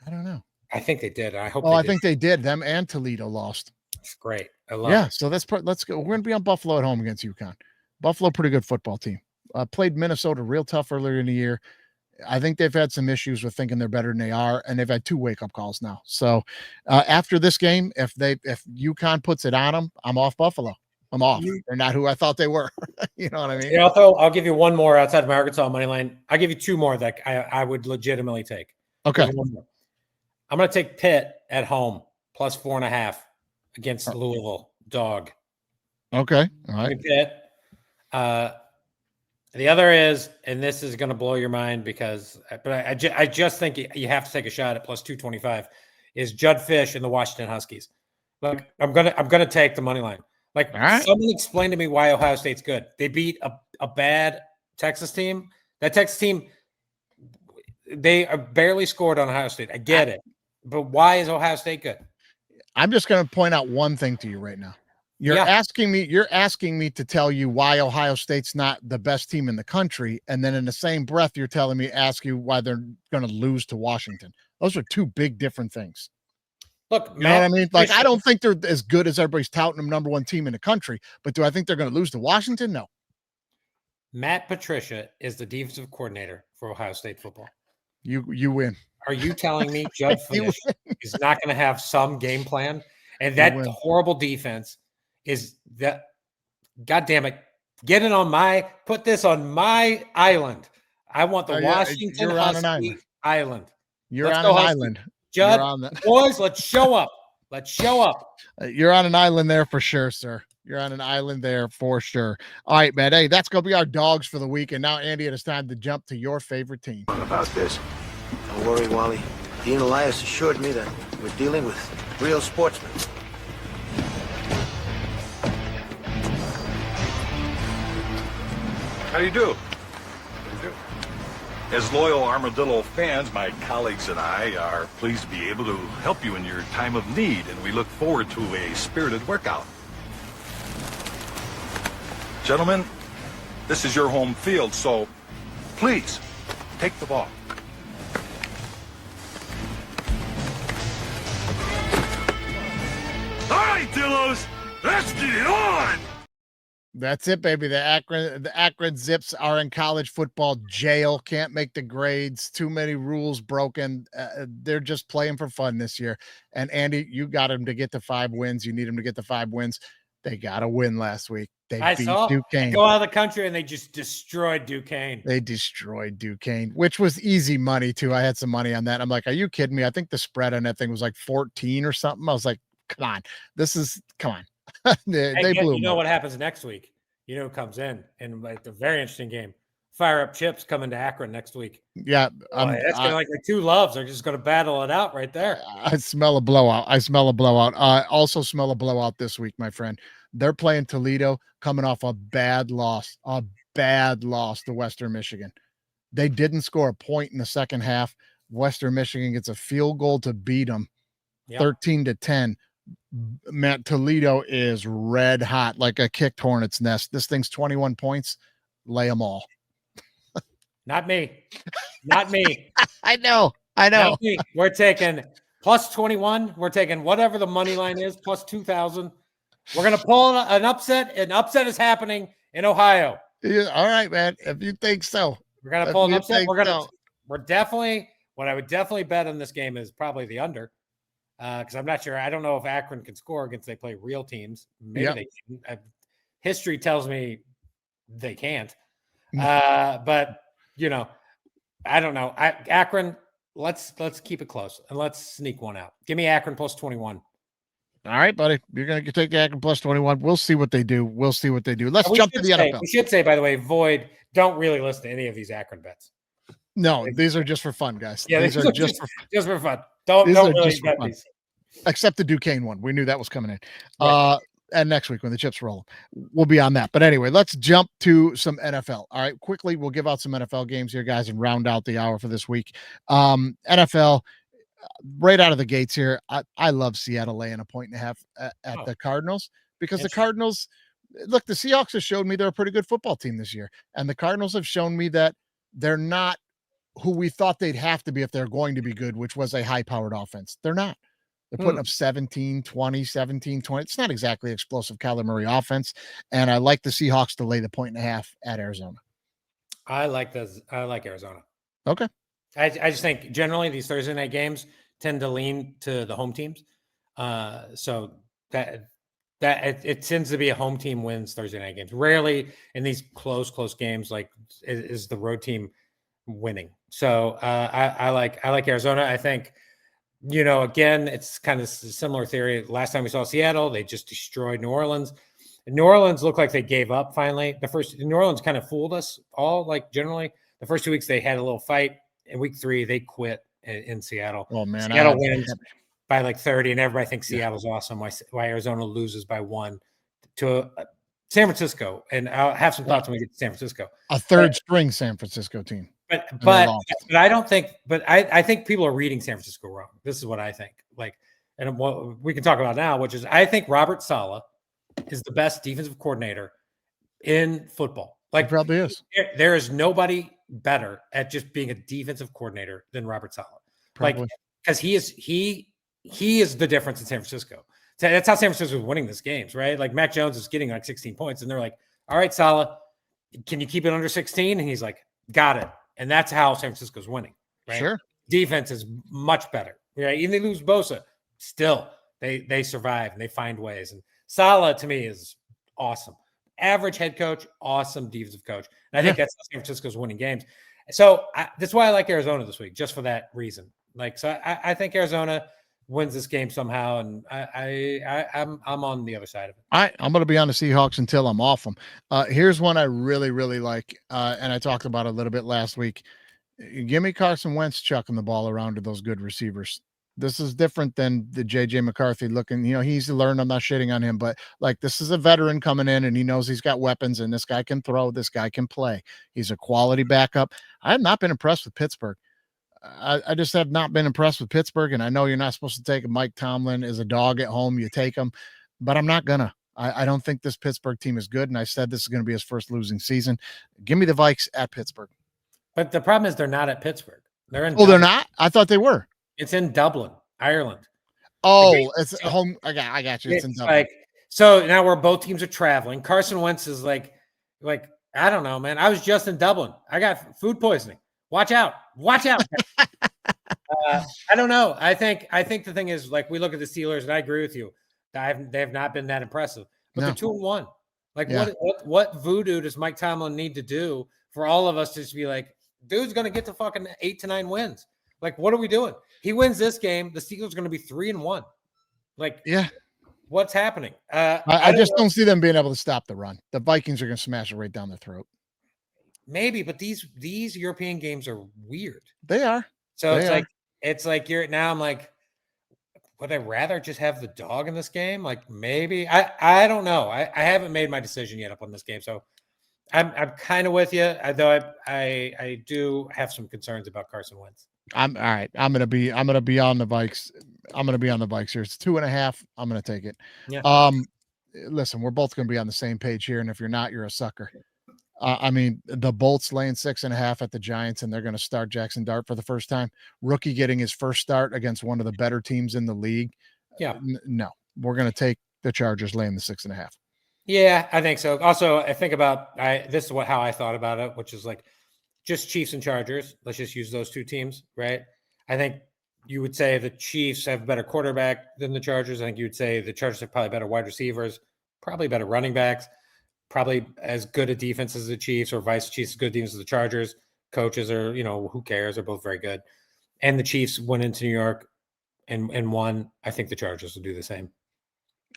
I don't know. I think they did. I hope. I think they did. Them and Toledo lost. It's great. I love it. So let's go. We're going to be on Buffalo at home against UConn. Buffalo, pretty good football team. Played Minnesota real tough earlier in the year. I think they've had some issues with thinking they're better than they are, and they've had 2 wake-up calls now. So after this game, if UConn puts it on them, I'm off Buffalo. I'm off. They're not who I thought they were. You know what I mean? Yeah, I'll give you one more outside of my Arkansas money line. I'll give you 2 more that I would legitimately take. Okay. I'm going to take Pitt at home plus 4.5 against Louisville dog. Okay. All right. Pitt. The other is, and this is going to blow your mind because, but I just think you have to take a shot at plus 225. Is Judd Fish and the Washington Huskies? Look, I'm gonna take the money line. Like, someone explain to me why Ohio State's good. They beat a bad Texas team. That Texas team, they barely scored on Ohio State. I get it, but why is Ohio State good? I'm just going to point out one thing to you right now. You're asking me to tell you why Ohio State's not the best team in the country, and then in the same breath, you're telling me ask you why they're going to lose to Washington. Those are 2 big different things. Look, you know what I mean? Like, I don't think they're as good as everybody's touting them number 1 team in the country, but do I think they're going to lose to Washington? No. Matt Patricia is the defensive coordinator for Ohio State football. You win. Are you telling me Judd Fish is not going to have some game plan? And that horrible defense is that, God damn it, put this on my island. I want the Washington Husky island. You're on an island. Judd, boys, let's show up. Let's show up. You're on an island there for sure, sir. You're on an island there for sure. All right, man. Hey, that's going to be our dogs for the week. And now, Andy, it is time to jump to your favorite team. What about this? Don't worry, Wally. Dean Elias assured me that we're dealing with real sportsmen. How do you do? As loyal Armadillo fans, my colleagues and I are pleased to be able to help you in your time of need, and we look forward to a spirited workout. Gentlemen, this is your home field, so please take the ball. All right, Dillos, let's get it on! That's it, baby. The Akron Zips are in college football jail. Can't make the grades. Too many rules broken. They're just playing for fun this year. And Andy, you got them to get to 5 wins. You need them to get to 5 wins. They got a win last week. They beat Duquesne. Go out of the country and they just destroyed Duquesne. They destroyed Duquesne, which was easy money too. I had some money on that. I'm like, are you kidding me? I think the spread on that thing was like 14 or something. I was like, come on. Come on. they blew. You know what happens next week? You know who comes in, and like the very interesting game. Fire Up Chips coming to Akron next week. Yeah, that's gonna like the 2 loves are just gonna battle it out right there. I smell a blowout. I also smell a blowout this week, my friend. They're playing Toledo, coming off a bad loss to Western Michigan. They didn't score a point in the second half. Western Michigan gets a field goal to beat them, 13-10. Matt, Toledo is red hot like a kicked hornet's nest. This thing's 21 points. Lay them all. Not me. Not me. I know. Not me. We're taking plus 21. We're taking whatever the money line is, plus 2,000. We're going to pull an upset. An upset is happening in Ohio. Yeah, all right, man. If you think so. We're going to pull an upset. We're definitely, what I would definitely bet on this game is probably the under. Because I'm not sure. I don't know if Akron can score against they play real teams. Maybe they can. History tells me they can't. But you know, I don't know. Akron. Let's keep it close and let's sneak one out. Give me Akron plus 21. All right, buddy. You're gonna take the Akron plus 21. We'll see what they do. Let's jump to the NFL. We should say, by the way, Void. Don't really listen to any of these Akron bets. No, these are just for fun, guys. Yeah, these are just for fun. Don't really bet these. Except the Duquesne one. We knew that was coming in. Right. And next week when the chips roll, we'll be on that. But anyway, let's jump to some NFL. All right, quickly, we'll give out some NFL games here, guys, and round out the hour for this week. NFL, right out of the gates here, I love Seattle laying 1.5 at the Cardinals because the Cardinals, look, the Seahawks have showed me they're a pretty good football team this year. And the Cardinals have shown me that they're not who we thought they'd have to be if they're going to be good, which was a high-powered offense. They're not. They're putting up 17, 20, 17, 20. It's not exactly explosive Kyler Murray offense. And I like the Seahawks to lay the 1.5 at Arizona. I like Arizona. Okay. I just think generally these Thursday night games tend to lean to the home teams. So that it tends to be a home team wins Thursday night games. Rarely in these close games like is the road team winning. So I like Arizona. I think, again, it's kind of a similar theory. Last time we saw Seattle, they just destroyed New Orleans. New Orleans looked like they gave up finally. New Orleans kind of fooled us all. Like generally, the first 2 weeks they had a little fight. In week 3, they quit in Seattle. Oh man, Seattle wins by like 30, and everybody thinks Seattle's awesome. Why Arizona loses by 1 to San Francisco, and I'll have some thoughts when we get to San Francisco. A third string San Francisco team. But I don't think. But I think people are reading San Francisco wrong. This is what I think. Like, and what we can talk about now, which is I think Robert Saleh is the best defensive coordinator in football. Like, he probably is. There is nobody better at just being a defensive coordinator than Robert Saleh. Probably. Like, because he is the difference in San Francisco. That's how San Francisco is winning these games, right? Like Mac Jones is getting like 16 points, and they're like, "All right, Saleh, can you keep it under 16?" And he's like, "Got it." And that's how San Francisco's winning. Right? Sure. Defense is much better. Right? Even they lose Bosa, still they survive and they find ways. And Saleh to me is awesome. Average head coach, awesome defensive coach. And I think that's how San Francisco's winning games. So that's why I like Arizona this week, just for that reason. Like, so I think Arizona wins this game somehow, and I'm on the other side of it. I'm going to be on the Seahawks until I'm off them. Here's one I really, really like, and I talked about it a little bit last week. Give me Carson Wentz chucking the ball around to those good receivers. This is different than the J.J. McCarthy looking. He's learned. I'm not shitting on him, but like this is a veteran coming in, and he knows he's got weapons, and this guy can throw. This guy can play. He's a quality backup. I have not been impressed with Pittsburgh. I just have not been impressed with Pittsburgh, and I know you're not supposed to take Mike Tomlin as a dog at home. You take him, but I'm not gonna. I don't think this Pittsburgh team is good, and I said this is going to be his first losing season. Give me the Vikes at Pittsburgh. But the problem is they're not at Pittsburgh. They're in. Oh, they're not? I thought they were. It's in Dublin, Ireland. Oh, it's home. I got you. It's in Dublin. Like, so now where both teams are traveling. Carson Wentz is like I don't know, man. I was just in Dublin. I got food poisoning. Watch out. I don't know. I think the thing is, like, we look at the Steelers, and I agree with you. They have not been that impressive, but they're 2-1. Like, what voodoo does Mike Tomlin need to do for all of us to just be like, dude's going to get to fucking 8 to 9 wins? Like, what are we doing? He wins this game, the Steelers are going to be 3-1. Like, what's happening? I just don't see them being able to stop the run. The Vikings are going to smash it right down their throat. Maybe, but these European games are weird. They are. So it's like you're now. I'm like, would I rather just have the dog in this game? Like, maybe I don't know. I haven't made my decision yet up on this game, so I'm kind of with you. Though I do have some concerns about Carson Wentz. I'm all right. I'm gonna be on the Vikes. I'm gonna be on the Vikes here. It's 2.5. I'm gonna take it. Yeah. Listen, we're both gonna be on the same page here, and if you're not, you're a sucker. I mean, the Bolts laying 6.5 at the Giants, and they're going to start Jackson Dart for the first time. Rookie getting his first start against one of the better teams in the league. Yeah. No, we're going to take the Chargers laying the 6.5. Yeah, I think so. Also, I think about this is how I thought about it, which is like just Chiefs and Chargers. Let's just use those two teams, right? I think you would say the Chiefs have a better quarterback than the Chargers. I think you would say the Chargers have probably better wide receivers, probably better running backs. Probably as good a defense as the Chiefs, or vice Chiefs as good defense as the Chargers. Coaches are, who cares? They're both very good. And the Chiefs went into New York and won. I think the Chargers will do the same.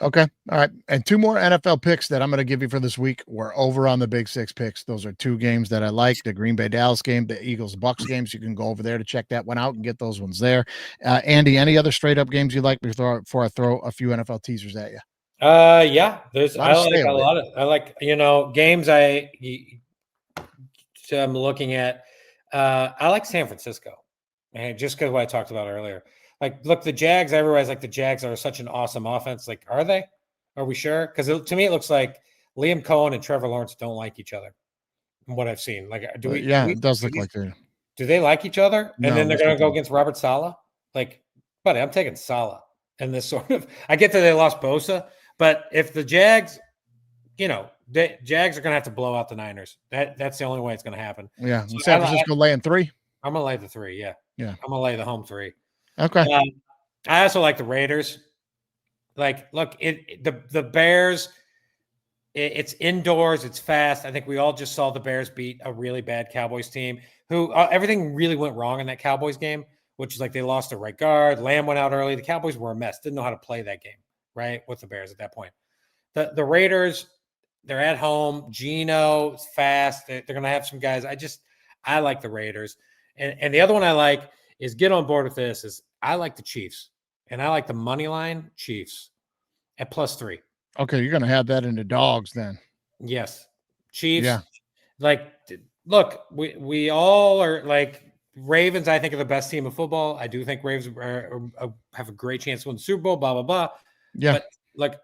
Okay. All right. And 2 more NFL picks that I'm going to give you for this week. We're over on the Big Six picks. Those are 2 games that I like. The Green Bay Dallas game, the Eagles Bucks games. You can go over there to check that one out and get those ones there. Andy, any other straight up games you like before I throw a few NFL teasers at you? Yeah, there's I like games I'm looking at. I like San Francisco, and just because what I talked about earlier. Like, look, the Jags. I realize like the Jags are such an awesome offense. Like, are they? Are we sure? Because to me, it looks like Liam Cohen and Trevor Lawrence don't like each other. From what I've seen, like, it does look like they. Do they like each other? No, and then they're going to go against Robert Saleh. Like, buddy, I'm taking Saleh. And this sort of, I get that they lost Bosa. But if the Jags, the Jags are going to have to blow out the Niners. That's the only way it's going to happen. Yeah, so San Francisco laying 3. I'm gonna lay the 3. Yeah. Yeah. I'm gonna lay the home 3. Okay. I also like the Raiders. Like, look, the Bears. It's indoors. It's fast. I think we all just saw the Bears beat a really bad Cowboys team who everything really went wrong in that Cowboys game, which is like they lost their right guard. Lamb went out early. The Cowboys were a mess. Didn't know how to play that game, right, with the Bears at that point. The Raiders, they're at home. Geno is fast. They're going to have some guys. I like the Raiders. And the other one I like is get on board with this is I like the Chiefs. And I like the money line Chiefs at +3. Okay, you're going to have that in the dogs then. Yes. Chiefs. Yeah. Like, look, we all are like Ravens, I think, are the best team of football. I do think Ravens have a great chance to win the Super Bowl, blah, blah, blah. Yeah. But, like,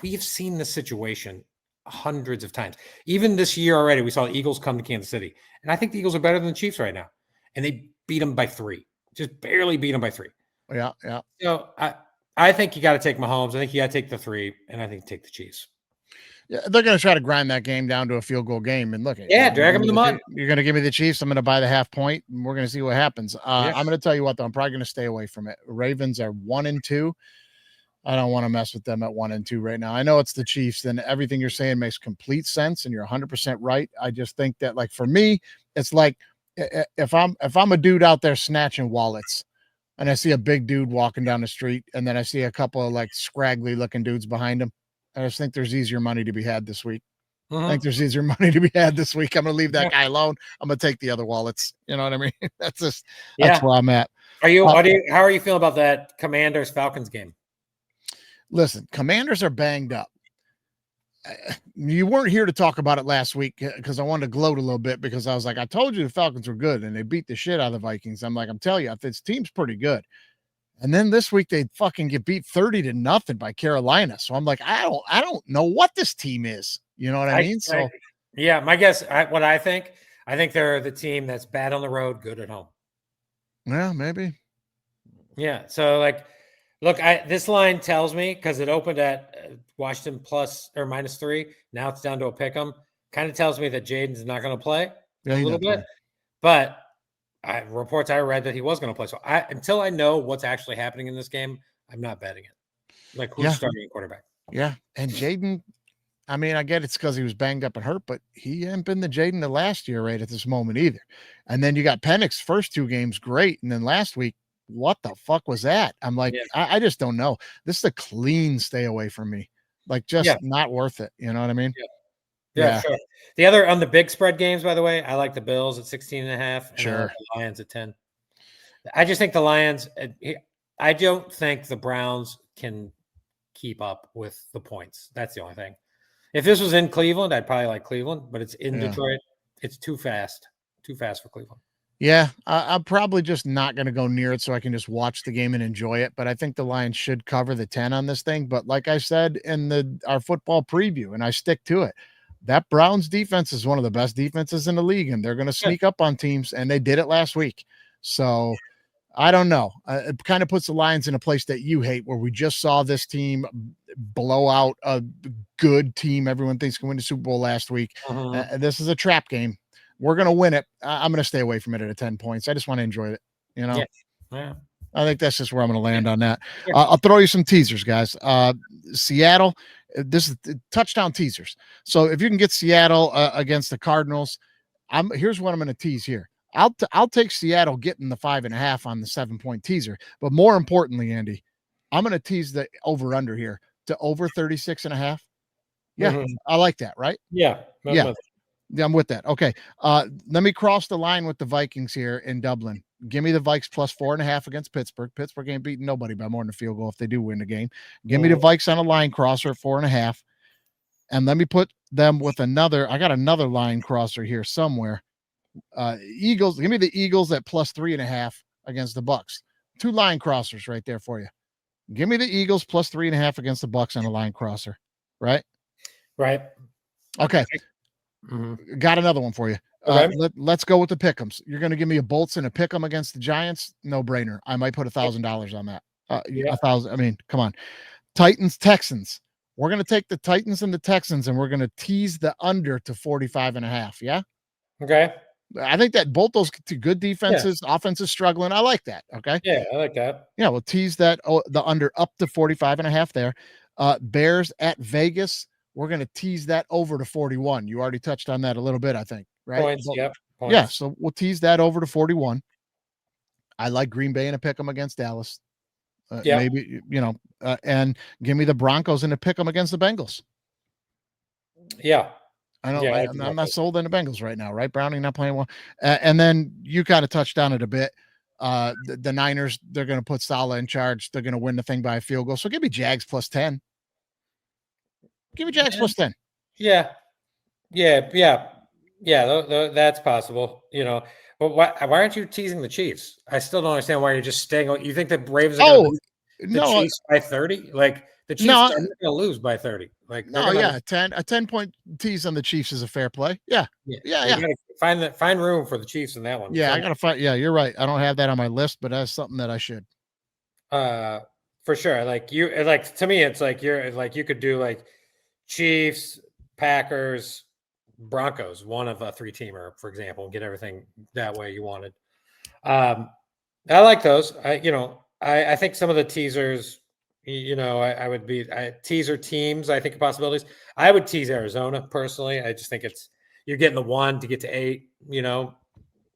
we've seen this situation hundreds of times. Even this year already, we saw the Eagles come to Kansas City. And I think the Eagles are better than the Chiefs right now. And they beat them by 3. Just barely beat them by 3. Yeah, yeah. So I think you got to take Mahomes. I think you got to take the 3, and I think take the Chiefs. Yeah, they're going to try to grind that game down to a field goal game. And look, drag them in the mud. You're going to give me the Chiefs. I'm going to buy the half point, and we're going to see what happens. I'm going to tell you what, though, I'm probably going to stay away from it. Ravens are 1-2. I don't want to mess with them at 1-2 right now. I know it's the Chiefs, and everything you're saying makes complete sense, and you're 100% right. I just think that, like, for me, it's like if I'm a dude out there snatching wallets, and I see a big dude walking down the street, and then I see a couple of like scraggly looking dudes behind him. I just think there's easier money to be had this week. I think there's easier money to be had this week. I'm going to leave that guy alone. I'm going to take the other wallets. You know what I mean? That's where I'm at. How are you feeling about that Commanders Falcons game? Listen, Commanders are banged up. You weren't here to talk about it last week because I wanted to gloat a little bit because I was like, I told you the Falcons were good and they beat the shit out of the Vikings. I'm like, I'm telling you, this team's pretty good. And then this week they fucking get beat 30-0 by Carolina. So I'm like, I don't know what this team is. You know what I mean? My guess, I think they're the team that's bad on the road, good at home. Yeah, maybe. Yeah. So like, look, this line tells me because it opened at Washington -3. Now it's down to a pick 'em. Kind of tells me that Jaden's not going to play a little bit. But reports I read that he was going to play. So until I know what's actually happening in this game, I'm not betting it. Like who's starting at quarterback? Yeah, and Jaden. I mean, I get it's because he was banged up and hurt, but he hadn't been the Jaden the last year right at this moment either. And then you got Penix first 2 games great, and then last week. What the fuck was that? I'm like, I just don't know. This is a clean stay away from me. Like, just not worth it. You know what I mean? Yeah, sure. The other on the big spread games, by the way, I like the Bills at 16.5. Sure. And the Lions at 10. I just think the Lions. I don't think the Browns can keep up with the points. That's the only thing. If this was in Cleveland, I'd probably like Cleveland, but it's in Detroit. It's too fast for Cleveland. Yeah, I'm probably just not going to go near it so I can just watch the game and enjoy it. But I think the Lions should cover the 10 on this thing. But like I said in our football preview, and I stick to it, that Browns defense is one of the best defenses in the league, and they're going to sneak up on teams, and they did it last week. So I don't know. It kind of puts the Lions in a place that you hate, where we just saw this team blow out a good team everyone thinks can win the Super Bowl last week. This is a trap game. We're going to win it. I'm going to stay away from it at 10 points. I just want to enjoy it. You know, I think that's just where I'm going to land on that. I'll throw you some teasers, guys. Seattle, this is touchdown teasers. So if you can get Seattle against the Cardinals, here's what I'm going to tease here. I'll take Seattle getting the 5.5 on the 7-point teaser. But more importantly, Andy, I'm going to tease the over under here to over 36.5. Yeah, I like that, right? Yeah. I'm with that. Okay. Let me cross the line with the Vikings here in Dublin. Give me the Vikes +4.5 against Pittsburgh. Pittsburgh ain't beating nobody by more than a field goal if they do win the game. Give me the Vikes on a line crosser at 4.5. And let me put them with I got another line crosser here somewhere. Eagles. Give me the Eagles at +3.5 against the Bucks. 2 line crossers right there for you. Give me the Eagles +3.5 against the Bucks on a line crosser. Right. Okay. Got another one for you. Let's go with the pick'ems. You're going to give me a Bolts and a pick'em against the Giants? No brainer. I might put $1,000 on that. 1,000. I mean, come on. Titans, Texans. We're going to take the Titans and the Texans, and we're going to tease the under to 45.5. Yeah. Okay. I think that both those two good defenses, offense is struggling. I like that. Okay. Yeah, I like that. Yeah, we'll tease that the under up to 45.5 there. Bears at Vegas. We're going to tease that over to 41. You already touched on that a little bit, I think, right? Points, yep. Points. Yeah, so we'll tease that over to 41. I like Green Bay in a pick 'em against Dallas. Maybe, and give me the Broncos in a pick 'em against the Bengals. Yeah. I know I'm not sold on the Bengals right now, right? Browning not playing well. And then you kind of touched on it a bit. The Niners, they're going to put Salah in charge. They're going to win the thing by a field goal. So give me Jags plus 10. Give me Jags plus 10. Yeah. That's possible. But why aren't you teasing the Chiefs? I still don't understand why you're just staying. You think the Ravens are going to beat the Chiefs by 30? Like the Chiefs are going to lose by 30. Like a 10-point tease on the Chiefs is a fair play. Yeah. You gotta find room for the Chiefs in that one. Yeah, I gotta find. Yeah, you're right. I don't have that on my list, but that's something that I should. For sure. To me, it's like you could do like Chiefs, Packers, Broncos, one of a 3-teamer, for example, and get everything that way you wanted. I like those. I think some of the teasers. I would be teaser teams. I think of possibilities. I would tease Arizona personally. I just think you're getting the 1 to get to 8.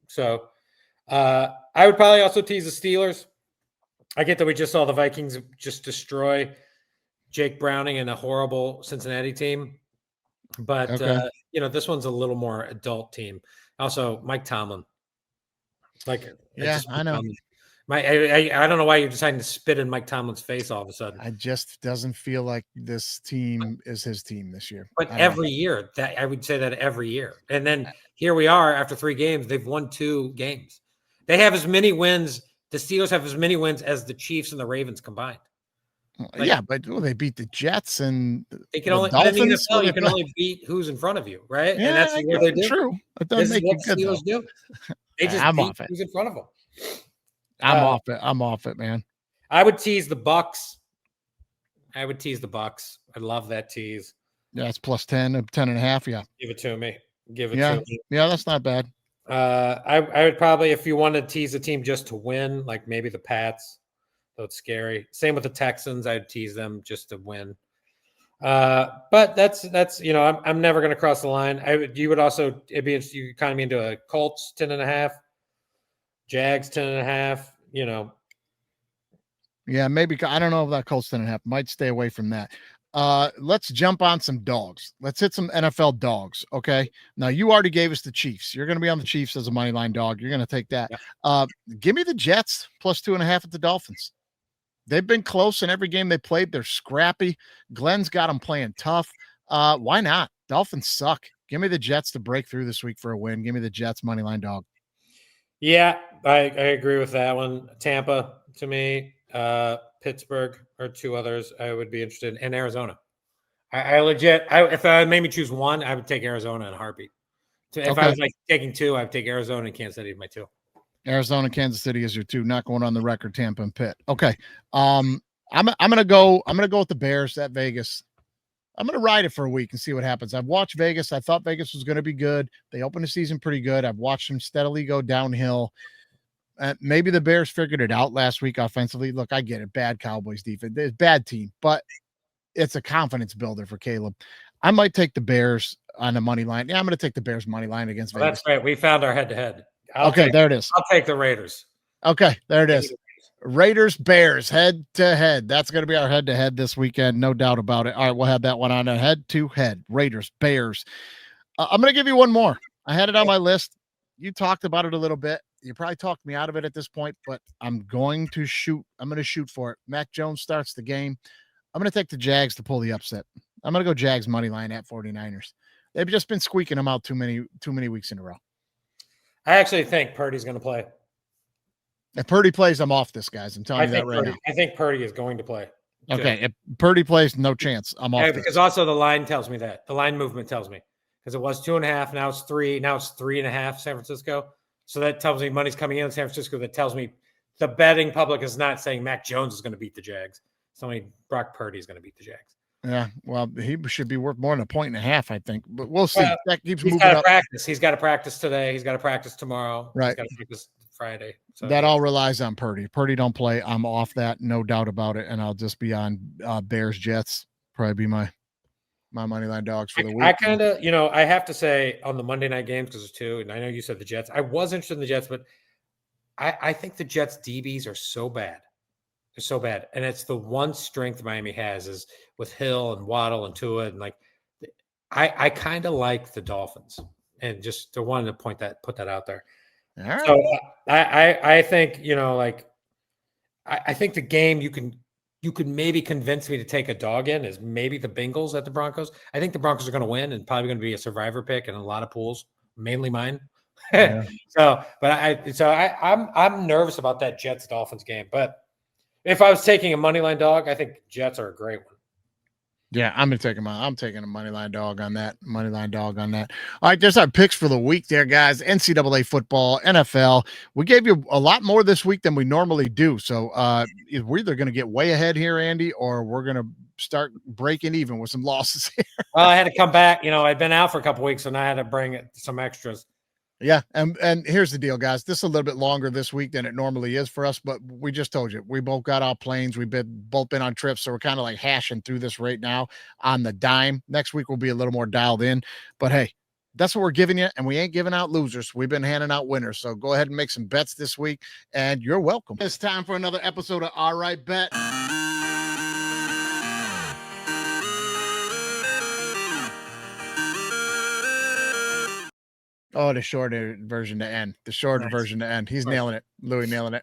So I would probably also tease the Steelers. I get that we just saw the Vikings just destroy Jake Browning and a horrible Cincinnati team, but this one's a little more adult team. Also, Mike Tomlin. I know. I don't know why you're deciding to spit in Mike Tomlin's face all of a sudden. I just doesn't feel like this team is his team this year. But every year, that I would say that every year. And then here we are after 3 games. They've won 2 games. They have as many wins. The Steelers have as many wins as the Chiefs and the Ravens combined. But they beat the Jets and they can only Dolphins. You can only beat who's in front of you, right? Yeah, and that's what they do. True. It doesn't make what it good. Steelers do. They just beat who's in front of them. I'm off it, man. I would tease the Bucks. I love that tease. Yeah, it's plus 10, 10.5. Yeah. Give it to me. To me. Yeah, that's not bad. I would probably, if you want to tease a team just to win, like maybe the Pats, though it's scary. Same with the Texans. I'd tease them just to win. But that's I'm never going to cross the line. You would also, it'd be interesting. You kind of into a Colts 10.5, Jags 10.5. Yeah, maybe. I don't know if that Colts 10.5. Might stay away from that. Let's jump on some dogs. Let's hit some NFL dogs. Okay. Now you already gave us the Chiefs. You're going to be on the Chiefs as a money line dog. You're going to take that. Yeah. Give me the Jets plus 2.5 at the Dolphins. They've been close in every game they played. They're scrappy. Glenn's got them playing tough. Why not? Dolphins suck. Give me the Jets to break through this week for a win. Give me the Jets money line dog. Yeah, I agree with that one. Tampa to me, Pittsburgh or 2 others I would be interested in, and Arizona. I legit, if I made me choose one, I would take Arizona in a heartbeat. If I was taking 2, I'd take Arizona and Kansas City as my 2. Arizona, Kansas City is your 2. Not going on the record. Tampa and Pitt. Okay. I'm gonna go with the Bears at Vegas. I'm gonna ride it for a week and see what happens. I've watched Vegas. I thought Vegas was gonna be good. They opened the season pretty good. I've watched them steadily go downhill. Maybe the Bears figured it out last week offensively. Look, I get it. Bad Cowboys defense. It's bad team, but it's a confidence builder for Caleb. I might take the Bears on the money line. Yeah, I'm going to take the Bears money line against Vegas. That's right. We found our head-to-head. There it is. I'll take the Raiders. Okay, there it is. Raiders, Bears, head-to-head. That's going to be our head-to-head this weekend. No doubt about it. All right, we'll have that one on a head-to-head. Raiders, Bears. I'm going to give you one more. I had it on my list. You talked about it a little bit. You probably talked me out of it at this point, but I'm going to shoot. I'm going to shoot for it. Mac Jones starts the game. I'm going to take the Jags to pull the upset. I'm going to go Jags money line at 49ers. They've just been squeaking them out too many weeks in a row. I actually think Purdy's going to play. If Purdy plays, I'm off this, guys. I'm telling you that right now. I think Purdy is going to play. Okay, if Purdy plays, no chance. I'm off. Because also the line tells me that. The line movement tells me. Because it was 2.5, now it's 3, now it's 3.5 San Francisco. So that tells me money's coming in San Francisco. That tells me the betting public is not saying Mac Jones is going to beat the Jags. It's only Brock Purdy is going to beat the Jags. Yeah, well, he should be worth more than 1.5 points, I think, but we'll see. Well, That keeps he's moving got to up. practice. He's got to practice today. He's got to practice tomorrow. He's Right. got to practice Friday. So That all relies on Purdy. Purdy don't play. I'm off that, no doubt about it, and I'll just be on Bears Jets. Probably be my money line dogs for the week. I kind of, I have to say on the Monday night games because there's two, and I know you said the Jets. I was interested in the Jets, but I think the Jets DBs are so bad. They're so bad, and it's the one strength Miami has is with Hill and Waddle and Tua, and like I kind of like the Dolphins, and just wanted to put that out there. All right. So I think I think the game you can maybe convince me to take a dog in is maybe the Bengals at the Broncos. I think the Broncos are going to win and probably going to be a survivor pick in a lot of pools, mainly mine. Yeah. I'm nervous about that Jets Dolphins game, but if I was taking a money line dog, I think Jets are a great one. Yeah, I'm taking a money line dog on that. Money line dog on that. All right, there's our picks for the week there, guys. NCAA football, NFL. We gave you a lot more this week than we normally do. So we're either going to get way ahead here, Andy, or we're going to start breaking even with some losses here. Well, I had to come back. I'd been out for a couple weeks, and I had to bring some extras. Yeah, and here's the deal, guys. This is a little bit longer this week than it normally is for us, but we just told you we both got off planes. We've both been on trips, so we're kind of like hashing through this right now on the dime. Next week we'll be a little more dialed in, but hey, that's what we're giving you, and we ain't giving out losers. We've been handing out winners, so go ahead and make some bets this week, and you're welcome. It's time for another episode of All Right Bet. Oh, the shorter version to end. The shorter version to end. He's nailing it. Louis nailing it.